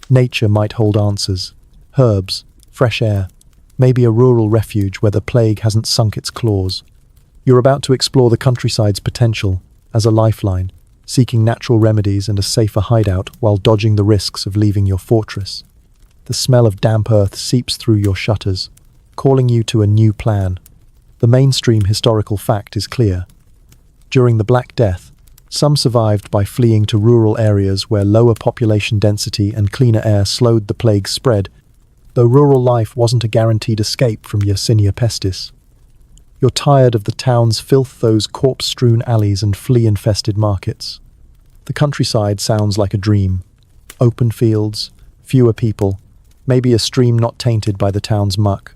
Nature might hold answers: herbs, fresh air, maybe a rural refuge where the plague hasn't sunk its claws. You're about to explore the countryside's potential as a lifeline, seeking natural remedies and a safer hideout while dodging the risks of leaving your fortress. The smell of damp earth seeps through your shutters, calling you to a new plan. The mainstream historical fact is clear. During the Black Death, some survived by fleeing to rural areas where lower population density and cleaner air slowed the plague's spread, though rural life wasn't a guaranteed escape from Yersinia pestis. You're tired of the town's filth, those corpse-strewn alleys and flea-infested markets. The countryside sounds like a dream. Open fields, fewer people, maybe a stream not tainted by the town's muck.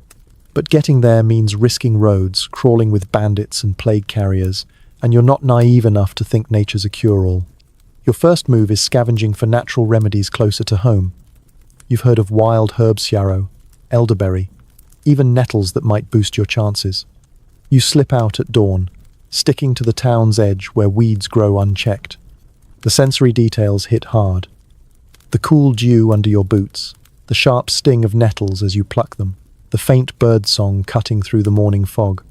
But getting there means risking roads, crawling with bandits and plague carriers, and you're not naive enough to think nature's a cure-all. Your first move is scavenging for natural remedies closer to home. You've heard of wild herbs, yarrow, elderberry, even nettles that might boost your chances. You slip out at dawn, sticking to the town's edge where weeds grow unchecked. The sensory details hit hard. The cool dew under your boots, the sharp sting of nettles as you pluck them, the faint bird song cutting through the morning fog.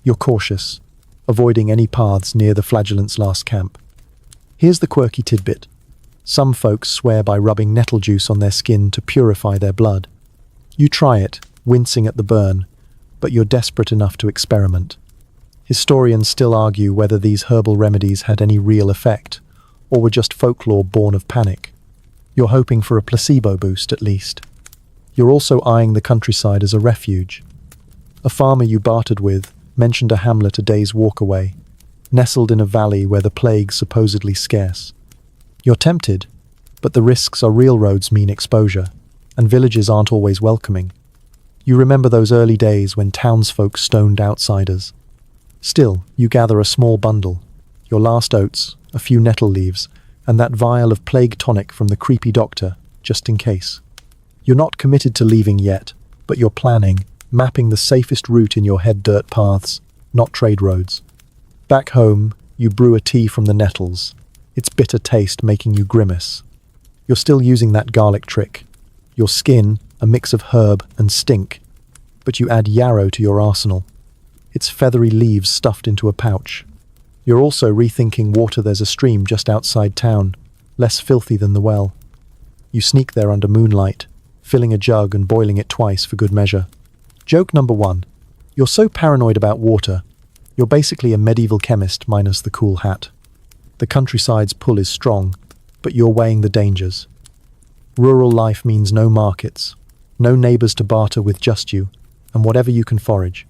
You're cautious, avoiding any paths near the flagellant's last camp. Here's the quirky tidbit. Some folks swear by rubbing nettle juice on their skin to purify their blood. You try it, wincing at the burn, but you're desperate enough to experiment. Historians still argue whether these herbal remedies had any real effect, or were just folklore born of panic. You're hoping for a placebo boost, at least. You're also eyeing the countryside as a refuge. A farmer you bartered with mentioned a hamlet a day's walk away, nestled in a valley where the plague's supposedly scarce. You're tempted, but the risks are real. Roads mean exposure, and villages aren't always welcoming. You remember those early days when townsfolk stoned outsiders. Still, you gather a small bundle, your last oats, a few nettle leaves, and that vial of plague tonic from the creepy doctor, just in case. You're not committed to leaving yet, but you're planning, mapping the safest route in your head: dirt paths, not trade roads. Back home, you brew a tea from the nettles, its bitter taste making you grimace. You're still using that garlic trick. Your skin, a mix of herb and stink, but you add yarrow to your arsenal, its feathery leaves stuffed into a pouch. You're also rethinking water. There's a stream just outside town, less filthy than the well. You sneak there under moonlight, filling a jug and boiling it twice for good measure. Joke number 1. You're so paranoid about water, you're basically a medieval chemist minus the cool hat. The countryside's pull is strong, but you're weighing the dangers. Rural life means no markets, no neighbors to barter with, just you, and whatever you can forage.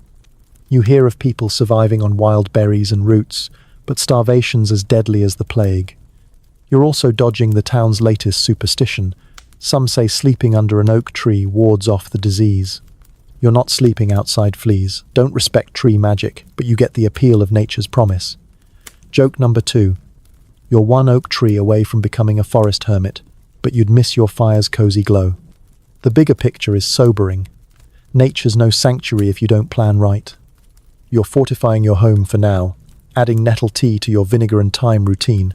You hear of people surviving on wild berries and roots, but starvation's as deadly as the plague. You're also dodging the town's latest superstition. Some say sleeping under an oak tree wards off the disease. You're not sleeping outside fleas, don't respect tree magic, but you get the appeal of nature's promise. Joke number 2. You're one oak tree away from becoming a forest hermit, but you'd miss your fire's cozy glow. The bigger picture is sobering. Nature's no sanctuary if you don't plan right. You're fortifying your home for now, adding nettle tea to your vinegar and thyme routine,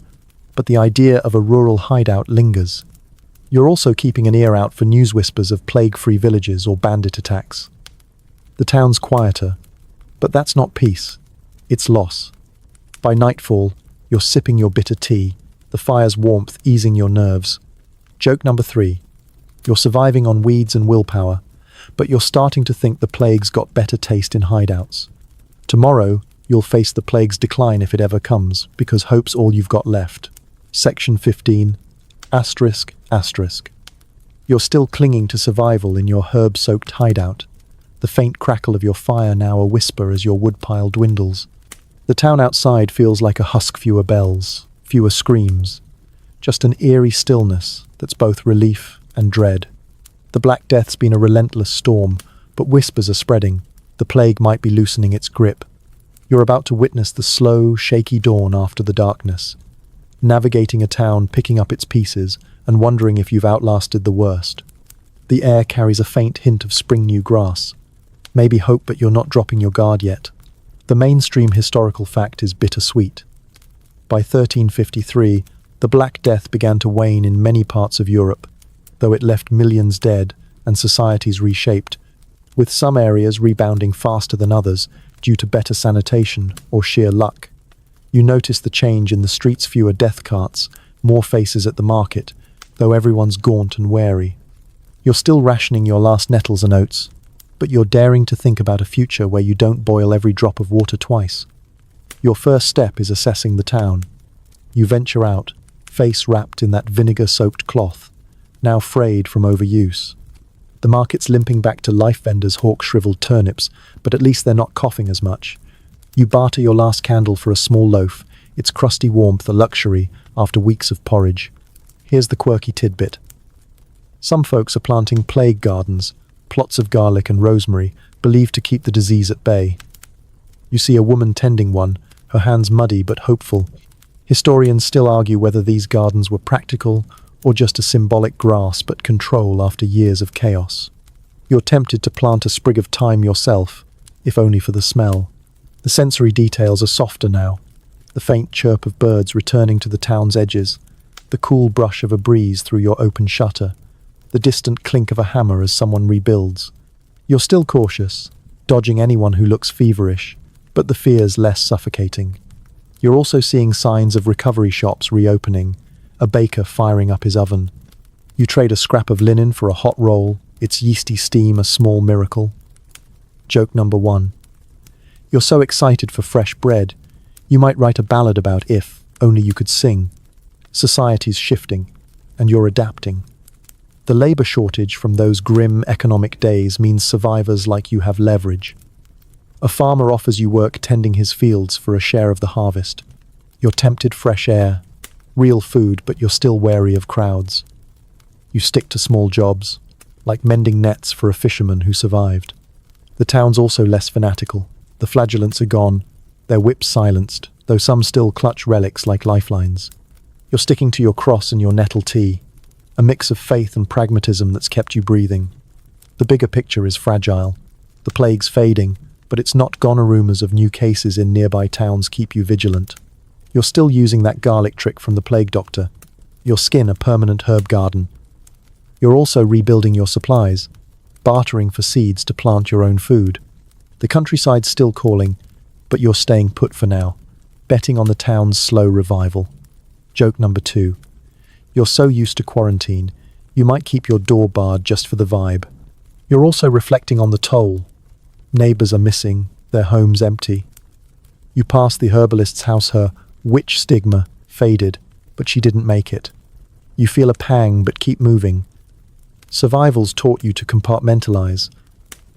but the idea of a rural hideout lingers. You're also keeping an ear out for news whispers of plague-free villages or bandit attacks. The town's quieter, but that's not peace, it's loss. By nightfall, you're sipping your bitter tea, the fire's warmth easing your nerves. Joke number 3. You're surviving on weeds and willpower, but you're starting to think the plague's got better taste in hideouts. Tomorrow, you'll face the plague's decline if it ever comes, because hope's all you've got left. Section 15. Asterisk, asterisk. You're still clinging to survival in your herb-soaked hideout, the faint crackle of your fire now a whisper as your woodpile dwindles. The town outside feels like a husk: fewer bells, fewer screams, just an eerie stillness that's both relief and dread. The Black Death's been a relentless storm, but whispers are spreading. The plague might be loosening its grip. You're about to witness the slow, shaky dawn after the darkness, navigating a town, picking up its pieces, and wondering if you've outlasted the worst. The air carries a faint hint of spring new grass. Maybe hope, but you're not dropping your guard yet. The mainstream historical fact is bittersweet. By 1353, the Black Death began to wane in many parts of Europe, though it left millions dead and societies reshaped, with some areas rebounding faster than others due to better sanitation or sheer luck. You notice the change in the streets: fewer death carts, more faces at the market, though everyone's gaunt and wary. You're still rationing your last nettles and oats, but you're daring to think about a future where you don't boil every drop of water twice. Your first step is assessing the town. You venture out, face wrapped in that vinegar-soaked cloth, now frayed from overuse. The market's limping back to life. Vendors hawk shriveled turnips, but at least they're not coughing as much. You barter your last candle for a small loaf, its crusty warmth a luxury after weeks of porridge. Here's the quirky tidbit. Some folks are planting plague gardens, plots of garlic and rosemary, believed to keep the disease at bay. You see a woman tending one, her hands muddy but hopeful. Historians still argue whether these gardens were practical or just a symbolic grasp at control after years of chaos. You're tempted to plant a sprig of thyme yourself, if only for the smell. The sensory details are softer now. The faint chirp of birds returning to the town's edges, the cool brush of a breeze through your open shutter, the distant clink of a hammer as someone rebuilds. You're still cautious, dodging anyone who looks feverish, but the fear's less suffocating. You're also seeing signs of recovery shops reopening, a baker firing up his oven. You trade a scrap of linen for a hot roll, its yeasty steam a small miracle. Joke number 1. You're so excited for fresh bread, you might write a ballad about if only you could sing. Society's shifting, and you're adapting. The labor shortage from those grim economic days means survivors like you have leverage. A farmer offers you work tending his fields for a share of the harvest. You're tempted: fresh air, real food, but you're still wary of crowds. You stick to small jobs, like mending nets for a fisherman who survived. The town's also less fanatical. The flagellants are gone, their whips silenced, though some still clutch relics like lifelines. You're sticking to your cross and your nettle tea, a mix of faith and pragmatism that's kept you breathing. The bigger picture is fragile. The plague's fading, but it's not gone. Rumors of new cases in nearby towns keep you vigilant. You're still using that garlic trick from the plague doctor, your skin a permanent herb garden. You're also rebuilding your supplies, bartering for seeds to plant your own food. The countryside's still calling, but you're staying put for now, betting on the town's slow revival. Joke number 2. You're so used to quarantine, you might keep your door barred just for the vibe. You're also reflecting on the toll. Neighbors are missing, their homes empty. You pass the herbalist's house, her witch stigma faded, but she didn't make it. You feel a pang but keep moving. Survival's taught you to compartmentalize.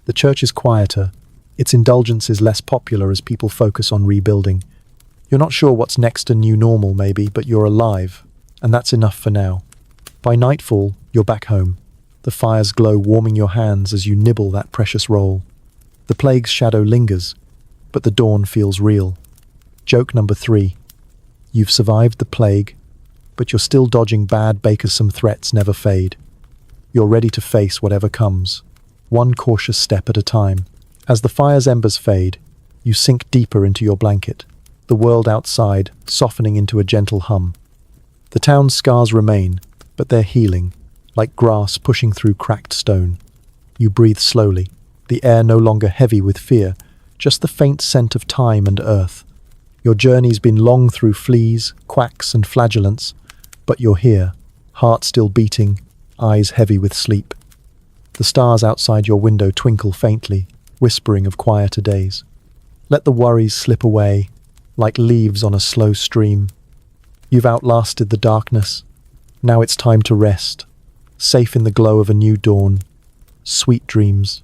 The church is quieter, its indulgence is less popular as people focus on rebuilding. You're not sure what's next, a new normal maybe, but you're alive, and that's enough for now. By nightfall, you're back home. The fire's glow warming your hands as you nibble that precious roll. The plague's shadow lingers, but the dawn feels real. Joke number 3. You've survived the plague, but you're still dodging bad bakers. Some threats never fade. You're ready to face whatever comes, one cautious step at a time. As the fire's embers fade, you sink deeper into your blanket, the world outside softening into a gentle hum. The town's scars remain, but they're healing, like grass pushing through cracked stone. You breathe slowly, the air no longer heavy with fear, just the faint scent of thyme and earth. Your journey's been long through fleas, quacks, and flagellants, but you're here, heart still beating, eyes heavy with sleep. The stars outside your window twinkle faintly, whispering of quieter days. Let the worries slip away, like leaves on a slow stream. You've outlasted the darkness. Now it's time to rest, safe in the glow of a new dawn. Sweet dreams.